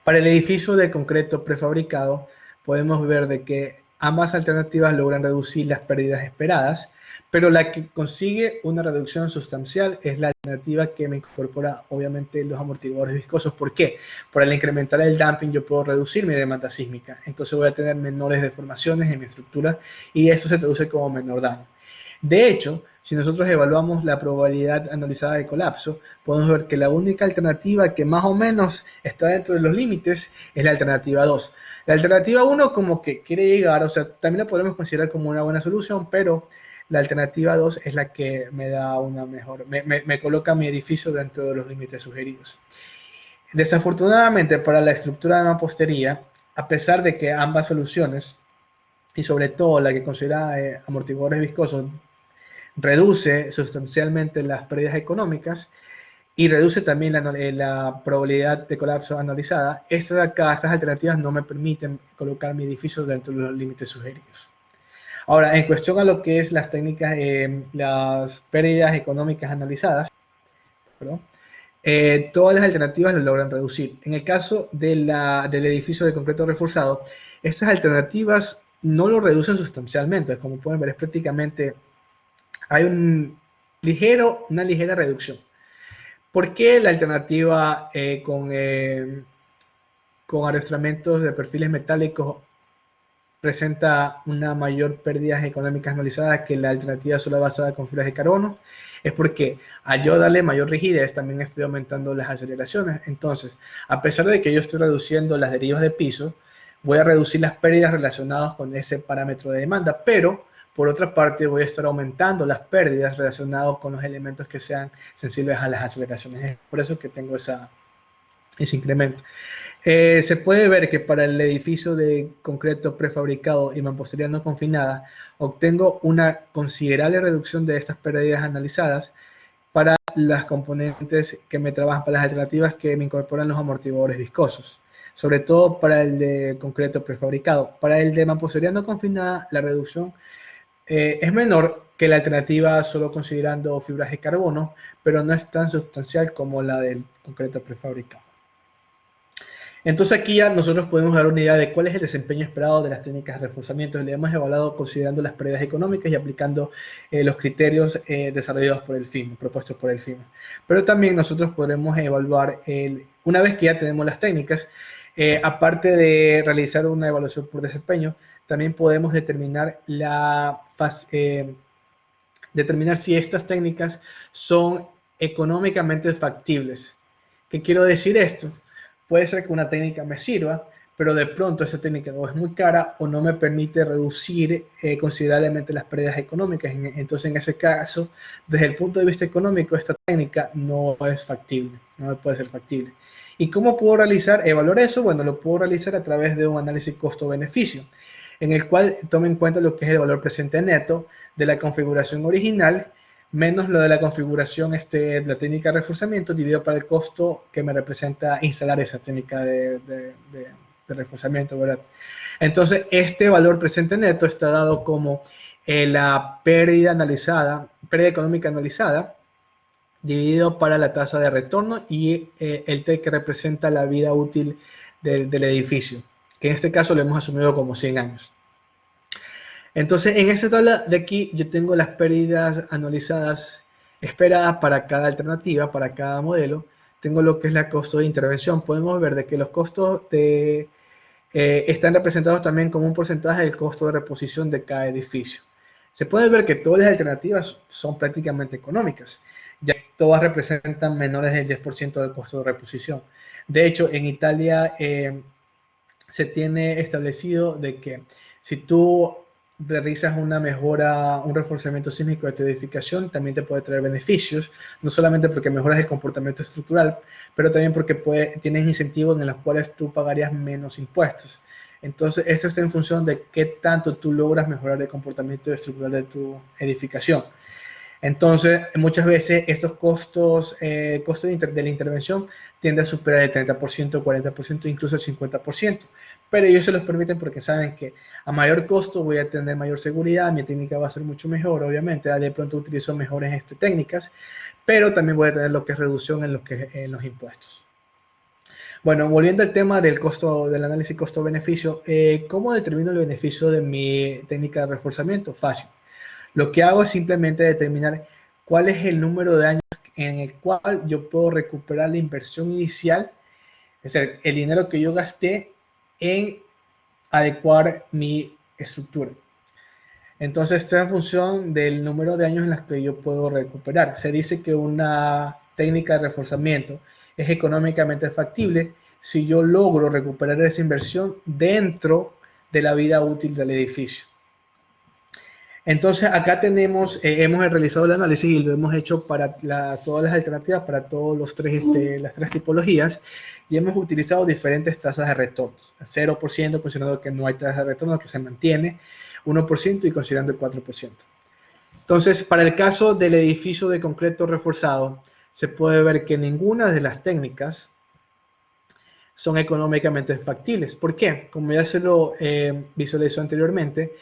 Speaker 2: Para el edificio de concreto prefabricado, podemos ver de que ambas alternativas logran reducir las pérdidas esperadas, pero la que consigue una reducción sustancial es la alternativa que me incorpora, obviamente, los amortiguadores viscosos. ¿Por qué? Por al incrementar el damping yo puedo reducir mi demanda sísmica, entonces voy a tener menores deformaciones en mi estructura y esto se traduce como menor daño. De hecho, si nosotros evaluamos la probabilidad analizada de colapso, podemos ver que la única alternativa que más o menos está dentro de los límites es la alternativa 2. La alternativa 1 como que quiere llegar, o sea, también la podemos considerar como una buena solución, pero la alternativa 2 es la que me da una mejor, me coloca mi edificio dentro de los límites sugeridos. Desafortunadamente para la estructura de mampostería, a pesar de que ambas soluciones, y sobre todo la que considera amortiguadores viscosos, reduce sustancialmente las pérdidas económicas y reduce también la probabilidad de colapso analizada, estas alternativas no me permiten colocar mi edificio dentro de los límites sugeridos. Ahora, en cuestión a lo que es las técnicas, las pérdidas económicas analizadas, todas las alternativas las logran reducir. En el caso del edificio de concreto reforzado, estas alternativas no lo reducen sustancialmente. Como pueden ver, es prácticamente, hay una ligera reducción. ¿Por qué la alternativa con arrastramientos de perfiles metálicos presenta una mayor pérdida económicas anualizadas que la alternativa solo basada con fibras de carbono? Es porque al yo darle mayor rigidez también estoy aumentando las aceleraciones. Entonces, a pesar de que yo estoy reduciendo las derivas de piso, voy a reducir las pérdidas relacionadas con ese parámetro de demanda, pero por otra parte voy a estar aumentando las pérdidas relacionadas con los elementos que sean sensibles a las aceleraciones. Es por eso que tengo ese incremento. Se puede ver que para el edificio de concreto prefabricado y mampostería no confinada, obtengo una considerable reducción de estas pérdidas analizadas para las componentes que me trabajan, para las alternativas que me incorporan los amortiguadores viscosos, sobre todo para el de concreto prefabricado. Para el de mampostería no confinada, la reducción es menor que la alternativa solo considerando fibras de carbono, pero no es tan sustancial como la del concreto prefabricado. Entonces aquí ya nosotros podemos dar una idea de cuál es el desempeño esperado de las técnicas de reforzamiento. Le hemos evaluado considerando las pérdidas económicas y aplicando los criterios desarrollados por el FIM, propuestos por el FIM. Pero también nosotros podremos evaluar, una vez que ya tenemos las técnicas, aparte de realizar una evaluación por desempeño, también podemos determinar si estas técnicas son económicamente factibles. ¿Qué quiero decir esto? Puede ser que una técnica me sirva, pero de pronto esa técnica o es muy cara o no me permite reducir considerablemente las pérdidas económicas. Entonces, en ese caso, desde el punto de vista económico, esta técnica no es factible, no puede ser factible. ¿Y cómo puedo evaluar eso? Bueno, lo puedo realizar a través de un análisis costo-beneficio, en el cual tome en cuenta lo que es el valor presente neto de la configuración original menos lo de la configuración de la técnica de reforzamiento dividido para el costo que me representa instalar esa técnica de reforzamiento, ¿verdad? Entonces, este valor presente neto está dado como la pérdida económica analizada, dividido para la tasa de retorno y el T que representa la vida útil del edificio, que en este caso lo hemos asumido como 100 años. Entonces, en esta tabla de aquí yo tengo las pérdidas anualizadas esperadas para cada alternativa, para cada modelo. Tengo lo que es la costo de intervención. Podemos ver de que los costos están representados también como un porcentaje del costo de reposición de cada edificio. Se puede ver que todas las alternativas son prácticamente económicas, ya que todas representan menores del 10% del costo de reposición. De hecho, en Italia se tiene establecido de que si tú realizas una mejora, un reforzamiento sísmico de tu edificación, también te puede traer beneficios, no solamente porque mejoras el comportamiento estructural, pero también porque tienes incentivos en los cuales tú pagarías menos impuestos. Entonces, esto está en función de qué tanto tú logras mejorar el comportamiento estructural de tu edificación. Entonces, muchas veces estos costos, de la intervención tienden a superar el 30%, 40%, incluso el 50%. Pero ellos se los permiten porque saben que a mayor costo voy a tener mayor seguridad, mi técnica va a ser mucho mejor, obviamente, de pronto utilizo mejores técnicas, pero también voy a tener lo que es reducción en los impuestos. Bueno, volviendo al tema del análisis costo-beneficio, ¿cómo determino el beneficio de mi técnica de reforzamiento? Fácil. Lo que hago es simplemente determinar cuál es el número de años en el cual yo puedo recuperar la inversión inicial, es decir, el dinero que yo gasté en adecuar mi estructura. Entonces, esto es en función del número de años en los que yo puedo recuperar. Se dice que una técnica de reforzamiento es económicamente factible si yo logro recuperar esa inversión dentro de la vida útil del edificio. Entonces, acá hemos realizado el análisis y lo hemos hecho para todas las alternativas, para todas las tres tipologías, y hemos utilizado diferentes tasas de retorno. 0% considerando que no hay tasa de retorno, que se mantiene, 1% y considerando el 4%. Entonces, para el caso del edificio de concreto reforzado, se puede ver que ninguna de las técnicas son económicamente factibles. ¿Por qué? Como ya se lo visualizó anteriormente,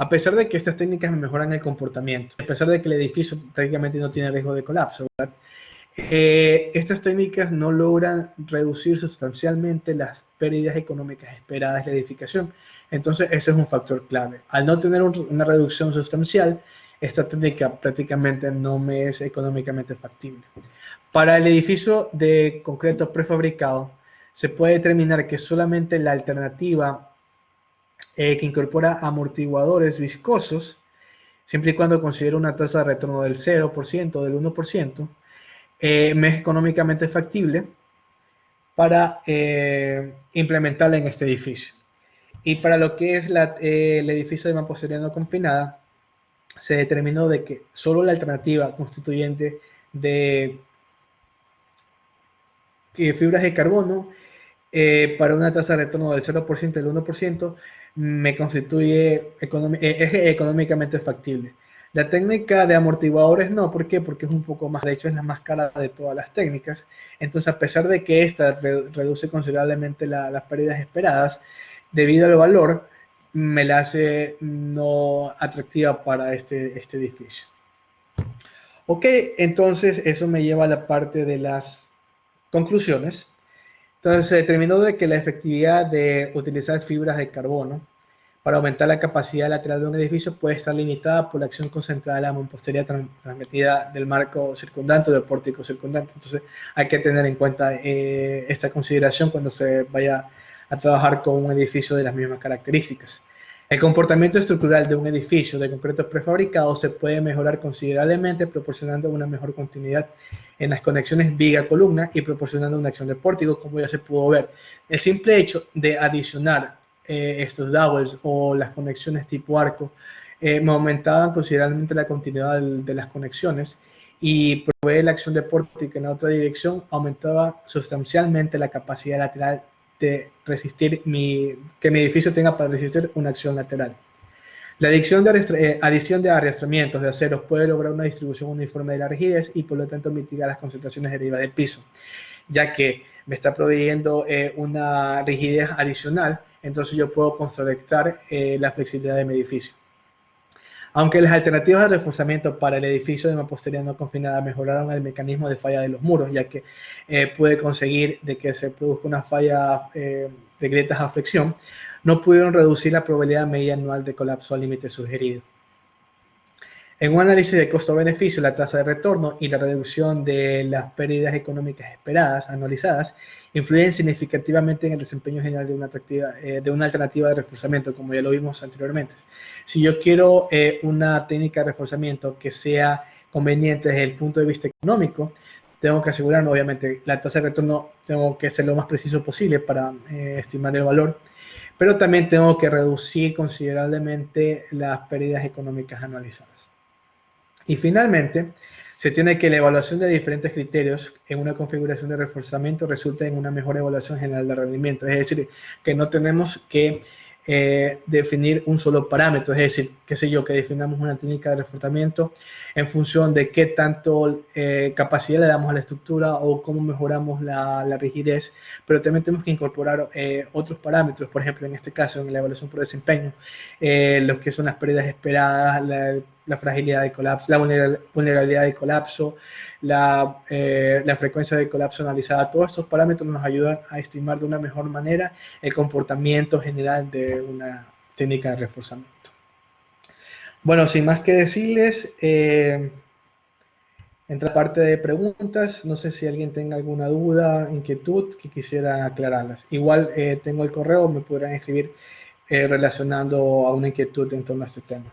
Speaker 2: a pesar de que estas técnicas mejoran el comportamiento, a pesar de que el edificio prácticamente no tiene riesgo de colapso, ¿verdad? Estas técnicas no logran reducir sustancialmente las pérdidas económicas esperadas de la edificación. Entonces, ese es un factor clave. Al no tener una reducción sustancial, esta técnica prácticamente no me es económicamente factible. Para el edificio de concreto prefabricado, se puede determinar que solamente la alternativa que incorpora amortiguadores viscosos, siempre y cuando considere una tasa de retorno del 0%, del 1%, me es económicamente factible para implementarla en este edificio. Y para lo que es el edificio de mampostería compinada, se determinó de que solo la alternativa constituyente de fibras de carbono para una tasa de retorno del 0% y del 1% me constituye es económicamente factible. La técnica de amortiguadores no, ¿por qué? Porque es un poco más, de hecho es la más cara de todas las técnicas. Entonces, a pesar de que esta reduce considerablemente las pérdidas esperadas, debido al valor, me la hace no atractiva para este edificio. Ok, entonces eso me lleva a la parte de las conclusiones. Entonces se determinó de que la efectividad de utilizar fibras de carbono para aumentar la capacidad lateral de un edificio puede estar limitada por la acción concentrada de la mampostería transmitida del marco circundante o del pórtico circundante. Entonces hay que tener en cuenta esta consideración cuando se vaya a trabajar con un edificio de las mismas características. El comportamiento estructural de un edificio de concreto prefabricado se puede mejorar considerablemente proporcionando una mejor continuidad en las conexiones viga-columna y proporcionando una acción de pórtico, como ya se pudo ver. El simple hecho de adicionar estos dowels o las conexiones tipo arco me aumentaban considerablemente la continuidad de las conexiones y provee la acción de pórtico en la otra dirección, aumentaba sustancialmente la capacidad lateral de resistir que mi edificio tenga para resistir una acción lateral. La adición de arrastramientos de aceros puede lograr una distribución uniforme de la rigidez y por lo tanto mitigar las concentraciones derivadas del piso, ya que me está proveyendo una rigidez adicional, entonces yo puedo contrarrestar la flexibilidad de mi edificio. Aunque las alternativas de reforzamiento para el edificio de mampostería no confinada mejoraron el mecanismo de falla de los muros, ya que pude conseguir de que se produzca una falla de grietas a flexión, no pudieron reducir la probabilidad media anual de colapso al límite sugerido. En un análisis de costo-beneficio, la tasa de retorno y la reducción de las pérdidas económicas esperadas, anualizadas, influyen significativamente en el desempeño general de una alternativa de reforzamiento, como ya lo vimos anteriormente. Si yo quiero una técnica de reforzamiento que sea conveniente desde el punto de vista económico, tengo que asegurarme, obviamente, la tasa de retorno tengo que ser lo más preciso posible para estimar el valor, pero también tengo que reducir considerablemente las pérdidas económicas anualizadas. Y finalmente, se tiene que la evaluación de diferentes criterios en una configuración de reforzamiento resulta en una mejor evaluación general de rendimiento. Es decir, que no tenemos que definir un solo parámetro, es decir, qué sé yo, que definamos una técnica de reforzamiento en función de qué tanto capacidad le damos a la estructura o cómo mejoramos la rigidez, pero también tenemos que incorporar otros parámetros, por ejemplo, en este caso, en la evaluación por desempeño, lo que son las pérdidas esperadas, la fragilidad de colapso, la vulnerabilidad de colapso, la frecuencia de colapso analizada. Todos estos parámetros nos ayudan a estimar de una mejor manera el comportamiento general de una técnica de reforzamiento. Bueno, sin más que decirles, entra parte de preguntas. No sé si alguien tenga alguna duda, inquietud que quisiera aclararlas. Igual tengo el correo, me podrán escribir relacionando a una inquietud en torno a este tema.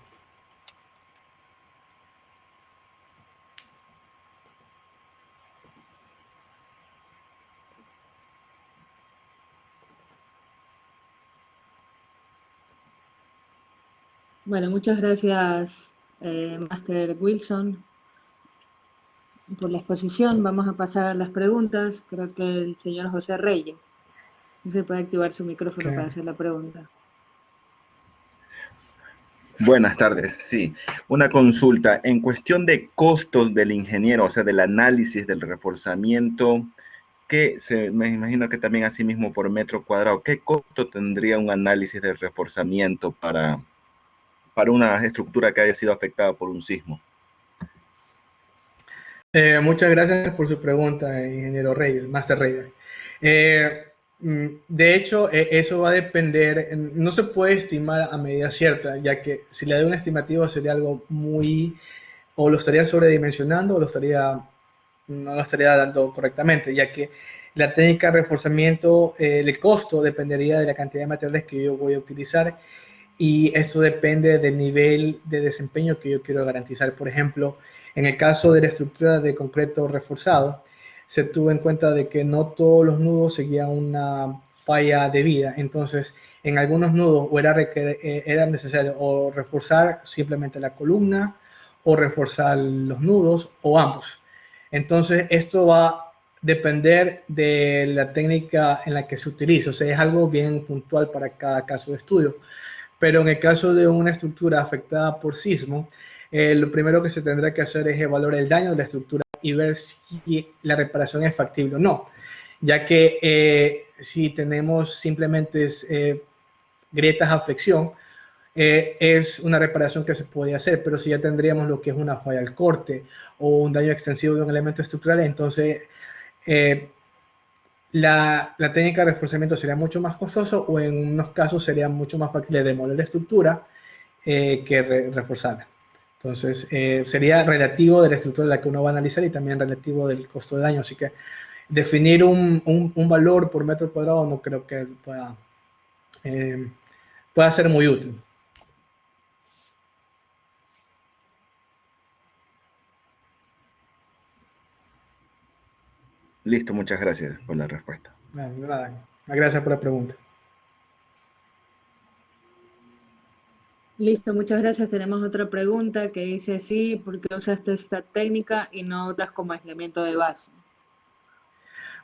Speaker 3: Bueno, muchas gracias, Máster Wilson, por la exposición. Vamos a pasar a las preguntas. Creo que el señor José Reyes no se puede activar su micrófono para hacer la pregunta.
Speaker 4: Buenas tardes, sí. Una consulta. En cuestión de costos del ingeniero, o sea, del análisis del reforzamiento, me imagino que también así mismo por metro cuadrado, ¿qué costo tendría un análisis de reforzamiento para una estructura que haya sido afectada por un sismo?
Speaker 2: Muchas gracias por su pregunta, ingeniero Reyes, Máster Reyes. De hecho, eso va a depender, no se puede estimar a medida cierta, ya que si le doy un estimativo sería algo muy, o lo estaría sobredimensionando o no lo estaría dando correctamente, ya que la técnica de reforzamiento, el costo dependería de la cantidad de materiales que yo voy a utilizar y esto depende del nivel de desempeño que yo quiero garantizar. Por ejemplo, en el caso de la estructura de concreto reforzado, se tuvo en cuenta de que no todos los nudos seguían una falla debida. Entonces, en algunos nudos era necesario o reforzar simplemente la columna o reforzar los nudos o ambos. Entonces, esto va a depender de la técnica en la que se utiliza. O sea, es algo bien puntual para cada caso de estudio. Pero en el caso de una estructura afectada por sismo, lo primero que se tendrá que hacer es evaluar el daño de la estructura y ver si la reparación es factible o no, ya que si tenemos simplemente grietas a flexión, es una reparación que se puede hacer, pero si ya tendríamos lo que es una falla al corte o un daño extensivo de un elemento estructural, entonces la técnica de reforzamiento sería mucho más costoso o en unos casos sería mucho más fácil de demoler la estructura que reforzarla. Entonces, sería relativo de la estructura de la que uno va a analizar y también relativo del costo de daño. Así que definir un valor por metro cuadrado no creo que pueda ser muy útil.
Speaker 4: Listo, muchas gracias por la respuesta.
Speaker 2: Nada, gracias por la pregunta.
Speaker 3: Listo, muchas gracias. Tenemos otra pregunta que dice, sí, ¿por qué usaste esta técnica y no otras como aislamiento de base?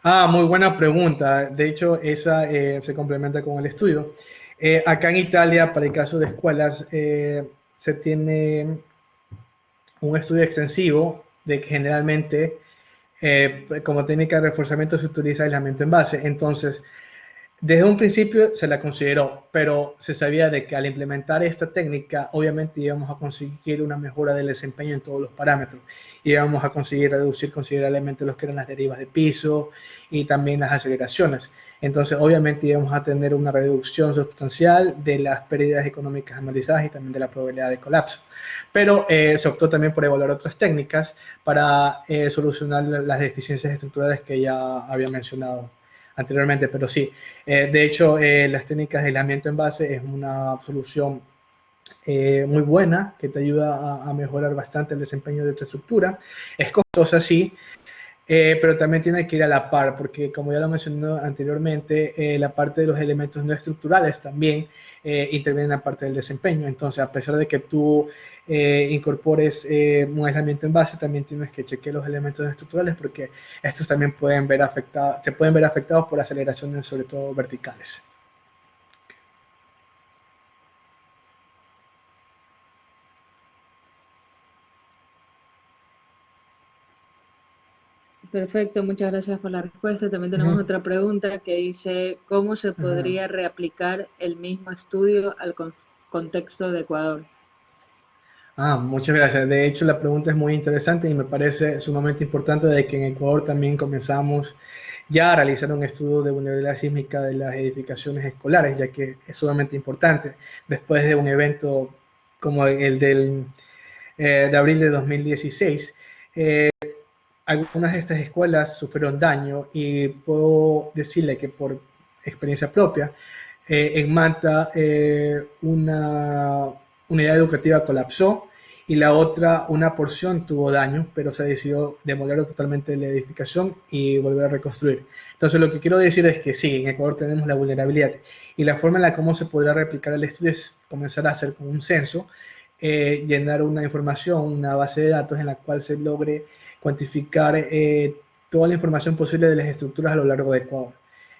Speaker 2: Muy buena pregunta. De hecho, esa se complementa con el estudio. Acá en Italia, para el caso de escuelas, se tiene un estudio extensivo de que generalmente como técnica de reforzamiento se utiliza aislamiento en base. Entonces, desde un principio se la consideró, pero se sabía de que al implementar esta técnica, obviamente íbamos a conseguir una mejora del desempeño en todos los parámetros. Íbamos a conseguir reducir considerablemente lo que eran las derivas de piso y también las aceleraciones. Entonces, obviamente íbamos a tener una reducción sustancial de las pérdidas económicas analizadas y también de la probabilidad de colapso. Pero se optó también por evaluar otras técnicas para solucionar las deficiencias estructurales que ya había mencionado anteriormente, pero sí, de hecho, las técnicas de aislamiento en base es una solución muy buena que te ayuda a mejorar bastante el desempeño de tu estructura. Es costosa, sí, pero también tiene que ir a la par, porque como ya lo mencioné anteriormente, la parte de los elementos no estructurales también intervienen en la parte del desempeño. Entonces, a pesar de que tú incorpores un aislamiento en base, también tienes que chequear los elementos no estructurales, porque estos también se pueden ver afectados por aceleraciones, sobre todo verticales.
Speaker 3: Perfecto, muchas gracias por la respuesta. También tenemos otra pregunta que dice, ¿cómo se podría reaplicar el mismo estudio al contexto de Ecuador?
Speaker 2: Muchas gracias. De hecho, la pregunta es muy interesante y me parece sumamente importante de que en Ecuador también comenzamos ya a realizar un estudio de vulnerabilidad sísmica de las edificaciones escolares, ya que es sumamente importante. Después de un evento como el de abril de 2016, algunas de estas escuelas sufrieron daño y puedo decirle que por experiencia propia, en Manta una unidad educativa colapsó y la otra, una porción tuvo daño, pero se decidió demoler totalmente la edificación y volver a reconstruir. Entonces lo que quiero decir es que sí, en Ecuador tenemos la vulnerabilidad y la forma en la cómo se podrá replicar el estudio es comenzar a hacer con un censo, llenar una información, una base de datos en la cual se logre cuantificar toda la información posible de las estructuras a lo largo de Ecuador.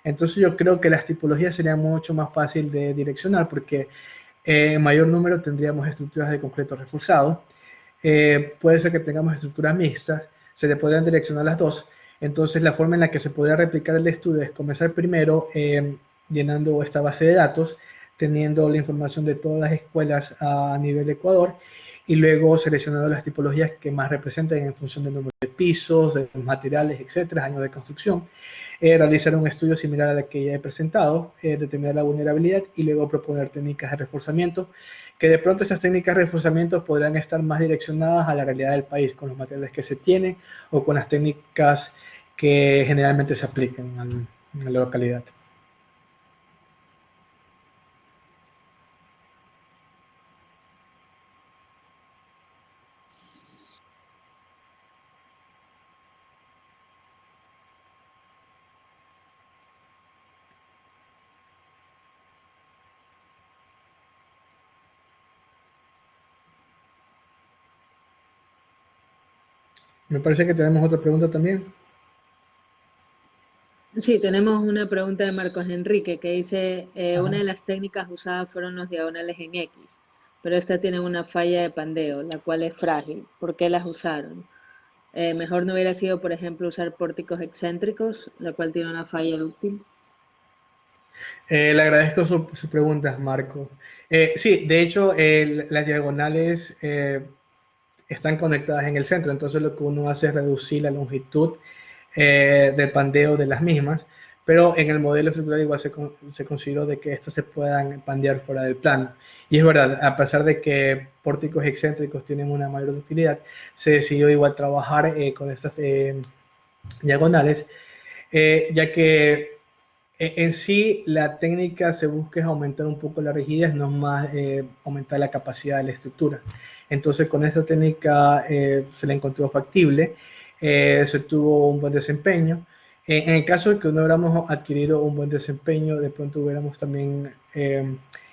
Speaker 2: Entonces yo creo que las tipologías serían mucho más fácil de direccionar porque en mayor número tendríamos estructuras de concreto reforzado. Puede ser que tengamos estructuras mixtas, se le podrían direccionar las dos. Entonces la forma en la que se podría replicar el estudio es comenzar primero llenando esta base de datos, teniendo la información de todas las escuelas a nivel de Ecuador y luego seleccionando las tipologías que más representen en función del número de pisos, de los materiales, etcétera, años de construcción. Realizar un estudio similar al que ya he presentado, determinar la vulnerabilidad y luego proponer técnicas de reforzamiento, que de pronto esas técnicas de reforzamiento podrán estar más direccionadas a la realidad del país, con los materiales que se tienen o con las técnicas que generalmente se aplican a la localidad. Me parece que tenemos otra pregunta también.
Speaker 3: Sí, tenemos una pregunta de Marcos Enrique que dice, una de las técnicas usadas fueron los diagonales en X, pero esta tiene una falla de pandeo, la cual es frágil. ¿Por qué las usaron? Mejor no hubiera sido, por ejemplo, usar pórticos excéntricos, la cual tiene una falla dúctil.
Speaker 2: Le agradezco su pregunta, Marco. Sí, de hecho, las diagonales están conectadas en el centro, entonces lo que uno hace es reducir la longitud del pandeo de las mismas, pero en el modelo estructural igual se consideró de que estas se puedan pandear fuera del plano. Y es verdad, a pesar de que pórticos excéntricos tienen una mayor utilidad, se decidió igual trabajar con estas diagonales, ya que en sí la técnica se busca es aumentar un poco la rigidez, no más aumentar la capacidad de la estructura. Entonces con esta técnica se le encontró factible, se tuvo un buen desempeño. En el caso de que no hubiéramos adquirido un buen desempeño, de pronto hubiéramos también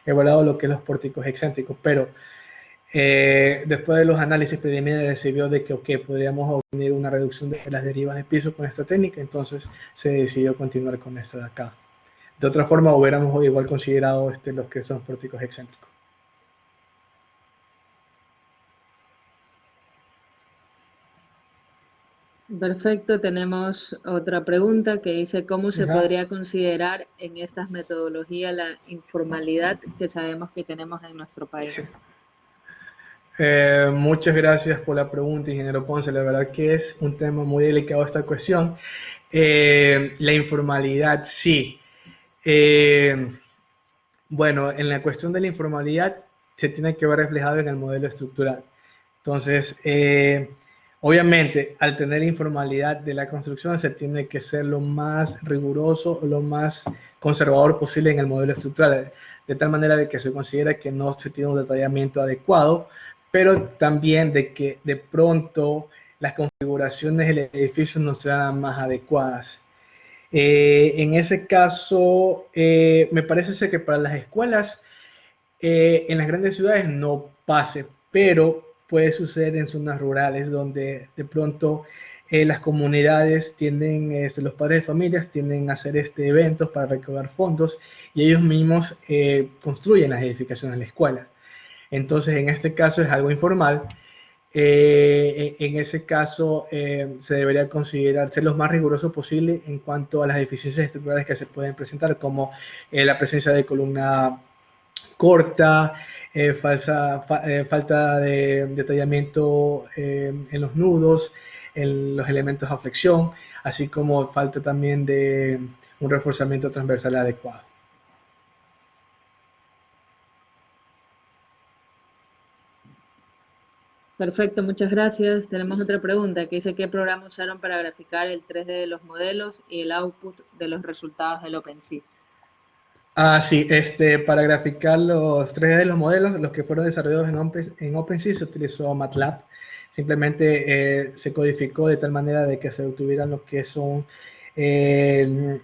Speaker 2: evaluado lo que es los pórticos excéntricos, pero después de los análisis preliminares se vio de que podríamos obtener una reducción de las derivas de piso con esta técnica, entonces se decidió continuar con esta de acá. De otra forma hubiéramos igual considerado los que son pórticos excéntricos.
Speaker 3: Perfecto, tenemos otra pregunta que dice, ¿cómo se
Speaker 2: Ajá.
Speaker 3: podría considerar en estas metodologías la informalidad que sabemos que tenemos en nuestro país?
Speaker 2: Muchas gracias por la pregunta, ingeniero Ponce. La verdad que es un tema muy delicado esta cuestión. La informalidad, sí. Bueno, en la cuestión de la informalidad se tiene que ver reflejado en el modelo estructural. Entonces, obviamente, al tener informalidad de la construcción, se tiene que ser lo más riguroso, lo más conservador posible en el modelo estructural, de tal manera de que se considera que no se tiene un detallamiento adecuado, pero también de que de pronto las configuraciones del edificio no sean más adecuadas. En ese caso, me parece ser que para las escuelas en las grandes ciudades no pase, pero puede suceder en zonas rurales donde de pronto las comunidades tienden, los padres de familias tienden a hacer eventos para recaudar fondos y ellos mismos construyen las edificaciones de la escuela. Entonces, en este caso es algo informal. En ese caso, se debería considerar ser lo más riguroso posible en cuanto a las deficiencias estructurales que se pueden presentar, como la presencia de columna corta, falta de detallamiento en los nudos, en los elementos a flexión, así como falta también de un reforzamiento transversal adecuado.
Speaker 3: Perfecto, muchas gracias. Tenemos otra pregunta que dice, ¿qué programa usaron para graficar el 3D de los modelos y el output de los resultados del OpenSys?
Speaker 2: Sí, para graficar los 3D de los modelos, los que fueron desarrollados en OpenSea, se utilizó MATLAB. Simplemente se codificó de tal manera de que se obtuvieran lo que son el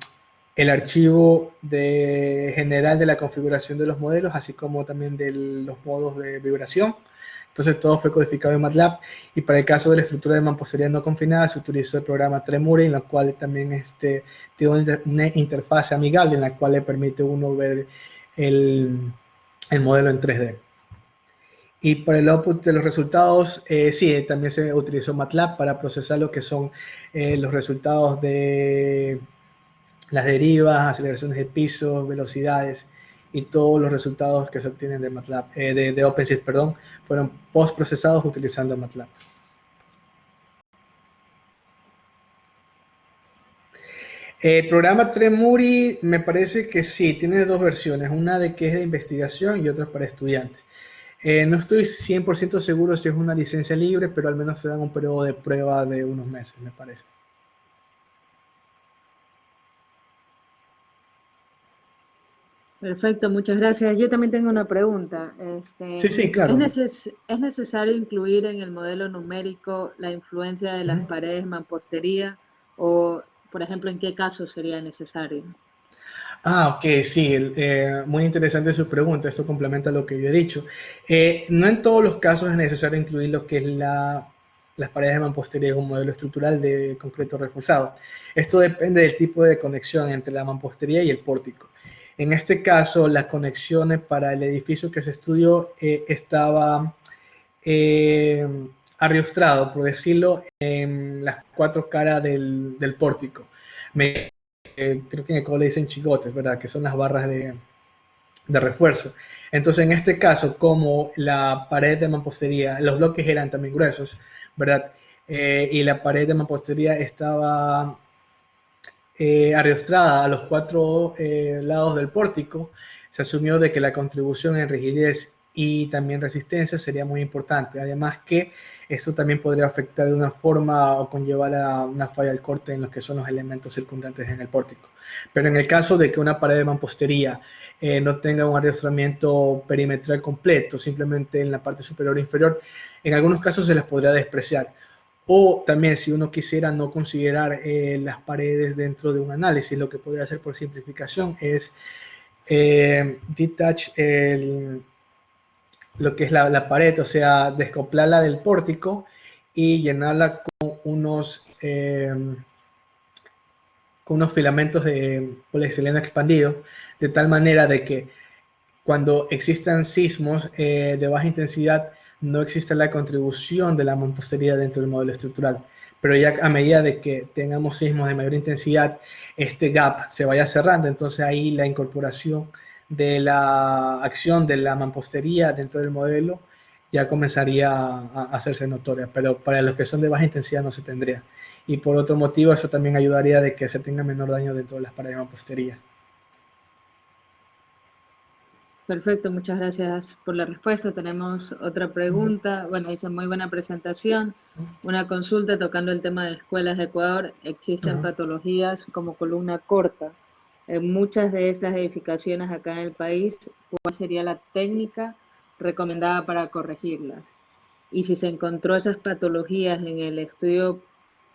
Speaker 2: archivo general de la configuración de los modelos, así como también de los modos de vibración. Entonces todo fue codificado en MATLAB, y para el caso de la estructura de mampostería no confinada se utilizó el programa Tremuri, en la cual también tiene una interfaz amigable en la cual le permite uno ver el modelo en 3D. Y para el output de los resultados, sí, también se utilizó MATLAB para procesar lo que son los resultados de las derivas, aceleraciones de pisos, velocidades, y todos los resultados que se obtienen de MATLAB, de OpenSys, perdón, fueron postprocesados utilizando MATLAB. El programa Tremuri me parece que sí, tiene dos versiones, una de que es de investigación y otra para estudiantes. No estoy 100% seguro si es una licencia libre, pero al menos se dan un periodo de prueba de unos meses, me parece.
Speaker 3: Perfecto, muchas gracias. Yo también tengo una pregunta.
Speaker 2: Sí, claro.
Speaker 3: ¿Es necesario incluir en el modelo numérico la influencia de las paredes mampostería o, por ejemplo, en qué caso sería necesario?
Speaker 2: Ok, sí, muy interesante su pregunta, esto complementa lo que yo he dicho. No en todos los casos es necesario incluir lo que es las paredes de mampostería en un modelo estructural de concreto reforzado. Esto depende del tipo de conexión entre la mampostería y el pórtico. En este caso, las conexiones para el edificio que se estudió estaba arriostrado, por decirlo, en las cuatro caras del pórtico. Creo que en el cole le dicen chigotes, ¿verdad? Que son las barras de refuerzo. Entonces, en este caso, como la pared de mampostería, los bloques eran también gruesos, ¿verdad? Y la pared de mampostería estaba ariostrada a los cuatro lados del pórtico, se asumió de que la contribución en rigidez y también resistencia sería muy importante. Además que esto también podría afectar de una forma o conllevar a una falla del corte en los que son los elementos circundantes en el pórtico. Pero en el caso de que una pared de mampostería no tenga un ariostramiento perimetral completo, simplemente en la parte superior e inferior, en algunos casos se las podría despreciar. O también si uno quisiera no considerar las paredes dentro de un análisis, lo que podría hacer por simplificación es detach lo que es la pared, o sea, descoplarla del pórtico y llenarla con unos filamentos de poliestileno expandido, de tal manera de que cuando existan sismos de baja intensidad no exista la contribución de la mampostería dentro del modelo estructural. Pero ya a medida de que tengamos sismos de mayor intensidad, este gap se vaya cerrando, entonces ahí la incorporación de la acción de la mampostería dentro del modelo ya comenzaría a hacerse notoria, pero para los que son de baja intensidad no se tendría. Y por otro motivo, eso también ayudaría de que se tenga menor daño dentro de las paredes de mampostería.
Speaker 3: Perfecto, muchas gracias por la respuesta. Tenemos otra pregunta. Bueno, dice muy buena presentación. Una consulta tocando el tema de escuelas de Ecuador. Existen patologías como columna corta en muchas de estas edificaciones acá en el país. ¿Cuál sería la técnica recomendada para corregirlas? Y si se encontró esas patologías en el estudio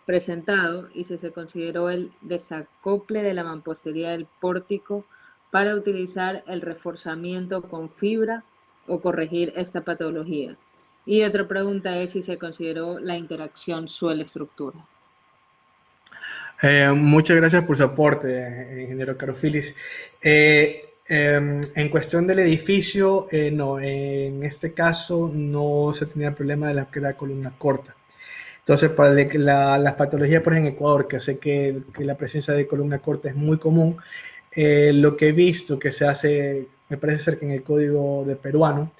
Speaker 3: presentado y si se consideró el desacople de la mampostería del pórtico para utilizar el reforzamiento con fibra o corregir esta patología. Y otra pregunta es si se consideró la interacción suelo-estructura.
Speaker 2: Muchas gracias por su aporte, ingeniero Carofilis. En cuestión del edificio, no, en este caso no se tenía problema de la columna corta. Entonces, para las patologías, por ejemplo, en Ecuador, que sé que la presencia de columna corta es muy común, lo que he visto que se hace, me parece ser que en el código de peruano,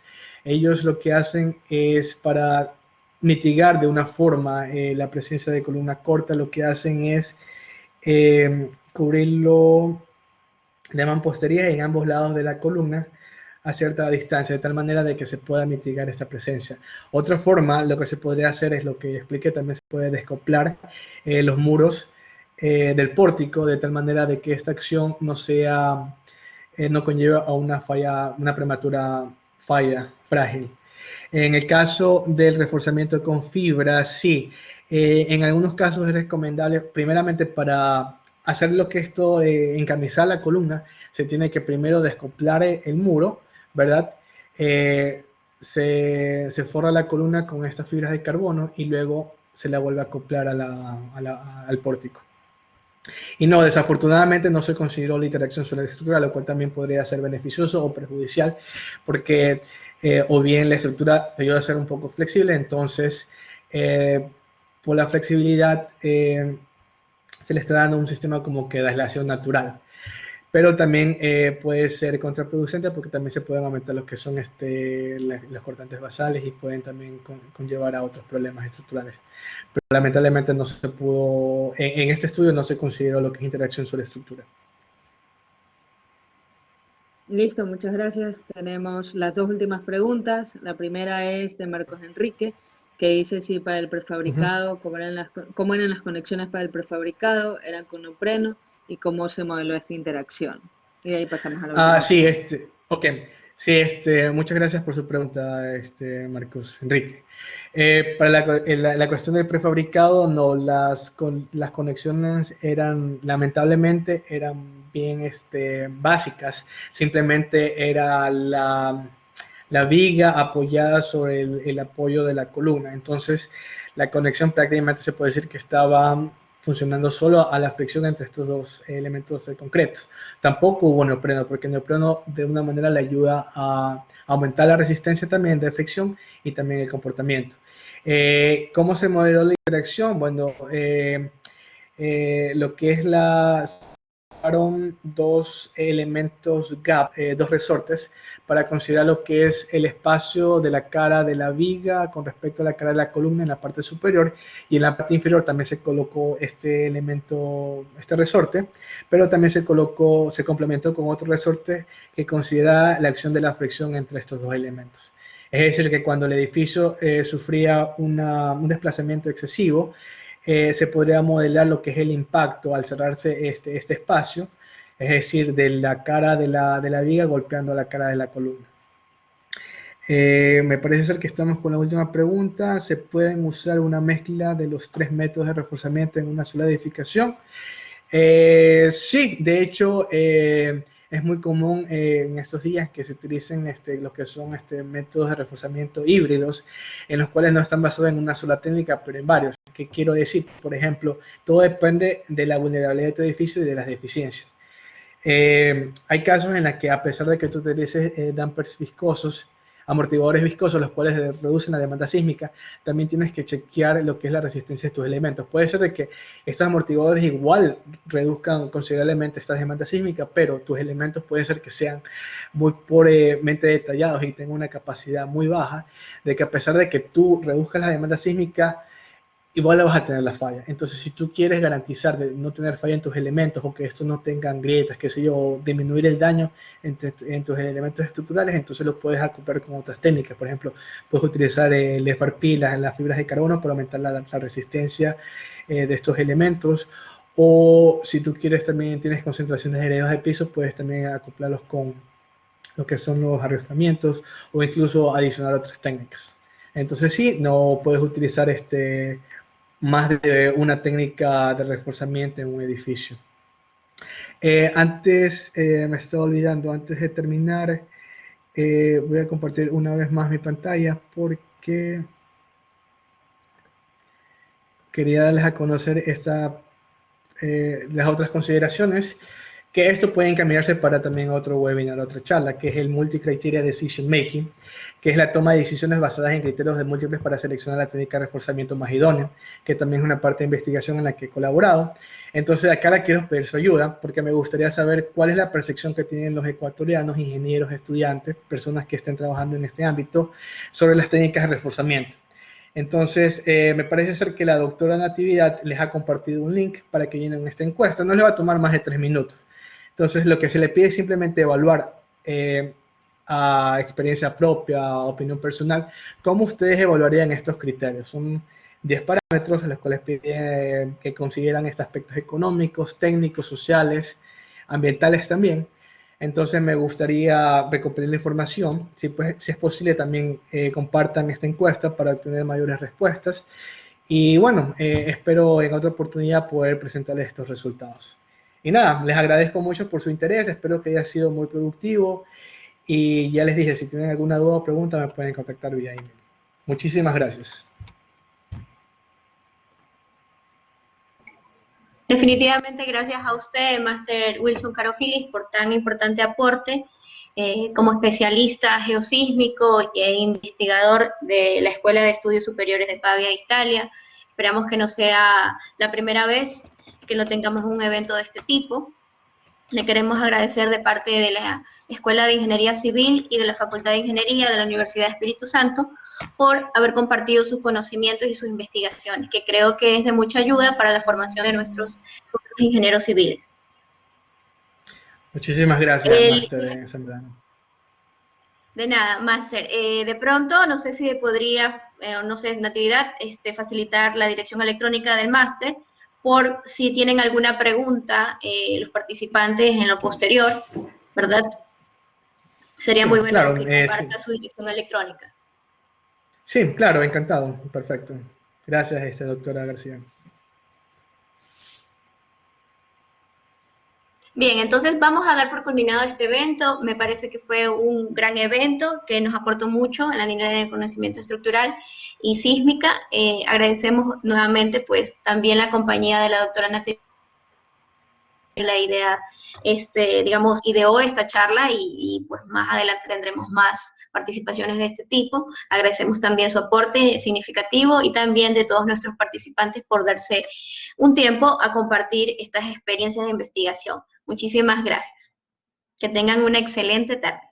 Speaker 2: ellos lo que hacen es para mitigar de una forma la presencia de columna corta, lo que hacen es cubrirlo de mampostería en ambos lados de la columna a cierta distancia, de tal manera de que se pueda mitigar esta presencia. Otra forma, lo que se podría hacer es lo que expliqué, también se puede descoplar los muros del pórtico, de tal manera de que esta acción no sea, no conlleva a una falla, una prematura falla frágil. En el caso del reforzamiento con fibra, sí. En algunos casos es recomendable, primeramente para hacer lo que esto de encamisar la columna, se tiene que primero descoplar el muro, ¿verdad? Se forra la columna con estas fibras de carbono y luego se la vuelve a acoplar al pórtico. Y no, desafortunadamente no se consideró la interacción sobre la estructura, lo cual también podría ser beneficioso o perjudicial, porque o bien la estructura ayuda a ser un poco flexible, entonces por la flexibilidad se le está dando un sistema como que de aislación natural. Pero también puede ser contraproducente porque también se pueden aumentar lo que son los cortantes basales y pueden también conllevar a otros problemas estructurales. Pero lamentablemente no se pudo, en este estudio no se consideró lo que es interacción sobre estructura.
Speaker 3: Listo, muchas gracias. Tenemos las dos últimas preguntas. La primera es de Marcos Enrique, que dice si para el prefabricado, cómo eran las conexiones para el prefabricado, eran con neopreno y cómo se modeló esta interacción. Y de ahí pasamos a la última.
Speaker 2: Sí, ok. Sí, muchas gracias por su pregunta, Marcos Enrique. Para la cuestión del prefabricado, no, las conexiones lamentablemente, eran bien básicas. Simplemente era la viga apoyada sobre el apoyo de la columna. Entonces, la conexión prácticamente se puede decir que estaba funcionando solo a la fricción entre estos dos elementos de concreto. Tampoco hubo neopreno, porque el neopreno de una manera le ayuda a aumentar la resistencia también de fricción y también el comportamiento. ¿Cómo se modeló la interacción? Bueno, lo que es la ocuparon dos elementos gap, dos resortes, para considerar lo que es el espacio de la cara de la viga con respecto a la cara de la columna en la parte superior, y en la parte inferior también se colocó este elemento, este resorte, pero también se complementó con otro resorte que considera la acción de la fricción entre estos dos elementos. Es decir, que cuando el edificio sufría un desplazamiento excesivo, se podría modelar lo que es el impacto al cerrarse este espacio, es decir, de la cara de la viga golpeando a la cara de la columna. Me parece ser que estamos con la última pregunta. ¿Se pueden usar una mezcla de los tres métodos de reforzamiento en una sola edificación? Sí, de hecho, es muy común en estos días que se utilicen lo que son métodos de reforzamiento híbridos, en los cuales no están basados en una sola técnica, pero en varios. ¿Qué quiero decir? Por ejemplo, todo depende de la vulnerabilidad de tu edificio y de las deficiencias. Hay casos en los que, a pesar de que tú utilices dampers viscosos, amortiguadores viscosos, los cuales reducen la demanda sísmica, también tienes que chequear lo que es la resistencia de tus elementos. Puede ser de que estos amortiguadores igual reduzcan considerablemente esta demanda sísmica, pero tus elementos puede ser que sean muy pobremente detallados y tengan una capacidad muy baja, de que a pesar de que tú reduzcas la demanda sísmica, igual le vas a tener la falla. Entonces, si tú quieres garantizar de no tener falla en tus elementos, o que estos no tengan grietas, qué sé yo, o disminuir el daño en tus elementos estructurales, entonces lo puedes acoplar con otras técnicas. Por ejemplo, puedes utilizar el pilas en las fibras de carbono para aumentar la resistencia de estos elementos. O si tú quieres, también tienes concentraciones elevadas de piso, puedes también acoplarlos con lo que son los arrastramientos, o incluso adicionar otras técnicas. Entonces sí, no puedes utilizar más de una técnica de reforzamiento en un edificio. Antes, me estaba olvidando, antes de terminar, voy a compartir una vez más mi pantalla porque quería darles a conocer las otras consideraciones, que esto puede encaminarse para también otro webinar, otra charla, que es el Multi-Criteria Decision Making, que es la toma de decisiones basadas en criterios de múltiples para seleccionar la técnica de reforzamiento más idónea, que también es una parte de investigación en la que he colaborado. Entonces acá la quiero pedir su ayuda, porque me gustaría saber cuál es la percepción que tienen los ecuatorianos, ingenieros, estudiantes, personas que estén trabajando en este ámbito, sobre las técnicas de reforzamiento. Entonces, me parece ser que la doctora Natividad les ha compartido un link para que llenen esta encuesta. No les va a tomar más de 3 minutos. Entonces, lo que se le pide es simplemente evaluar a experiencia propia, a opinión personal, cómo ustedes evaluarían estos criterios. Son 10 parámetros en los cuales piden que consideran estos aspectos económicos, técnicos, sociales, ambientales también. Entonces me gustaría recopilar la información. Si es posible, también compartan esta encuesta para obtener mayores respuestas. Y bueno, espero en otra oportunidad poder presentarles estos resultados. Y nada, les agradezco mucho por su interés, espero que haya sido muy productivo. Y ya les dije, si tienen alguna duda o pregunta, me pueden contactar vía email. Muchísimas gracias.
Speaker 1: Definitivamente gracias a usted, Máster Wilson Carofilis, por tan importante aporte como especialista geosísmico e investigador de la Escuela de Estudios Superiores de Pavia, Italia. Esperamos que no sea la primera vez que no tengamos un evento de este tipo. Le queremos agradecer de parte de la Escuela de Ingeniería Civil y de la Facultad de Ingeniería de la Universidad de Espíritu Santo por haber compartido sus conocimientos y sus investigaciones, que creo que es de mucha ayuda para la formación de nuestros futuros ingenieros civiles.
Speaker 2: Muchísimas gracias, Máster Zambrano.
Speaker 1: De nada, Máster. De pronto, no sé si podría, no sé, Natividad, facilitar la dirección electrónica del máster, por si tienen alguna pregunta los participantes en lo posterior, ¿verdad? Sería muy bueno claro, que comparta su dirección electrónica.
Speaker 2: Sí, claro, encantado, perfecto. Gracias, doctora García.
Speaker 1: Bien, entonces vamos a dar por culminado este evento. Me parece que fue un gran evento que nos aportó mucho en la línea de conocimiento estructural y sísmica. Agradecemos nuevamente pues también la compañía de la doctora Natividad, la idea, digamos, ideó esta charla y pues más adelante tendremos más participaciones de este tipo. Agradecemos también su aporte significativo y también de todos nuestros participantes por darse un tiempo a compartir estas experiencias de investigación. Muchísimas gracias. Que tengan una excelente tarde.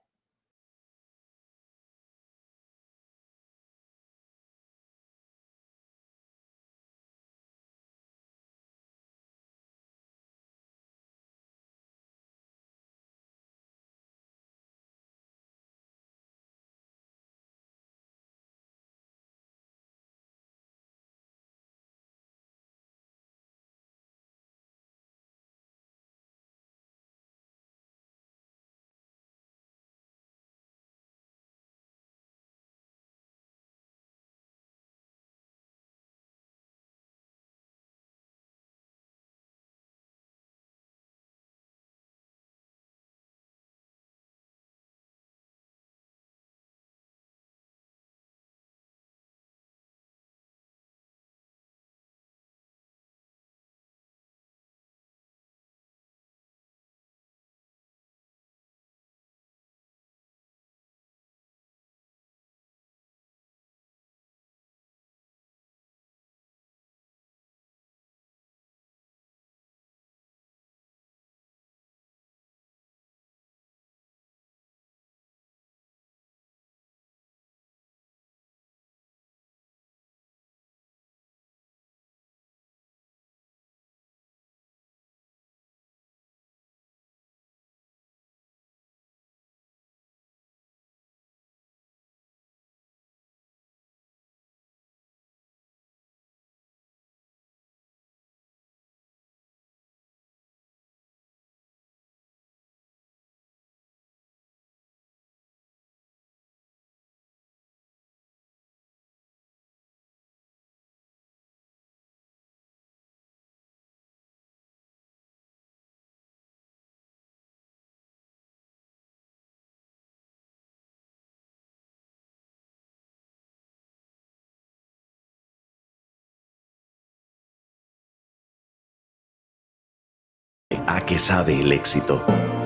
Speaker 5: ¿A qué sabe el éxito?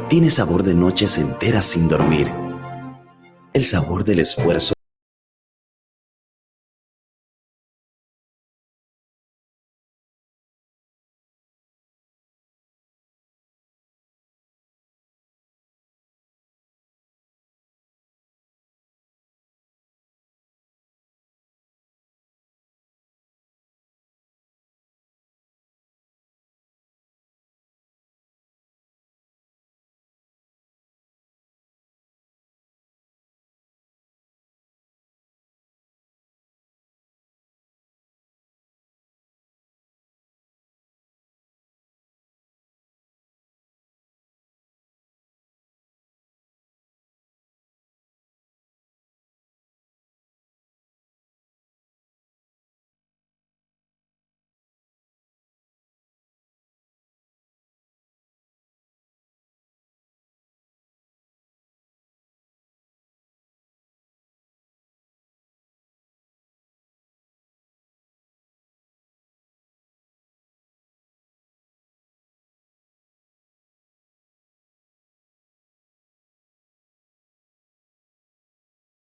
Speaker 5: Tiene sabor de noches enteras sin dormir, el sabor del esfuerzo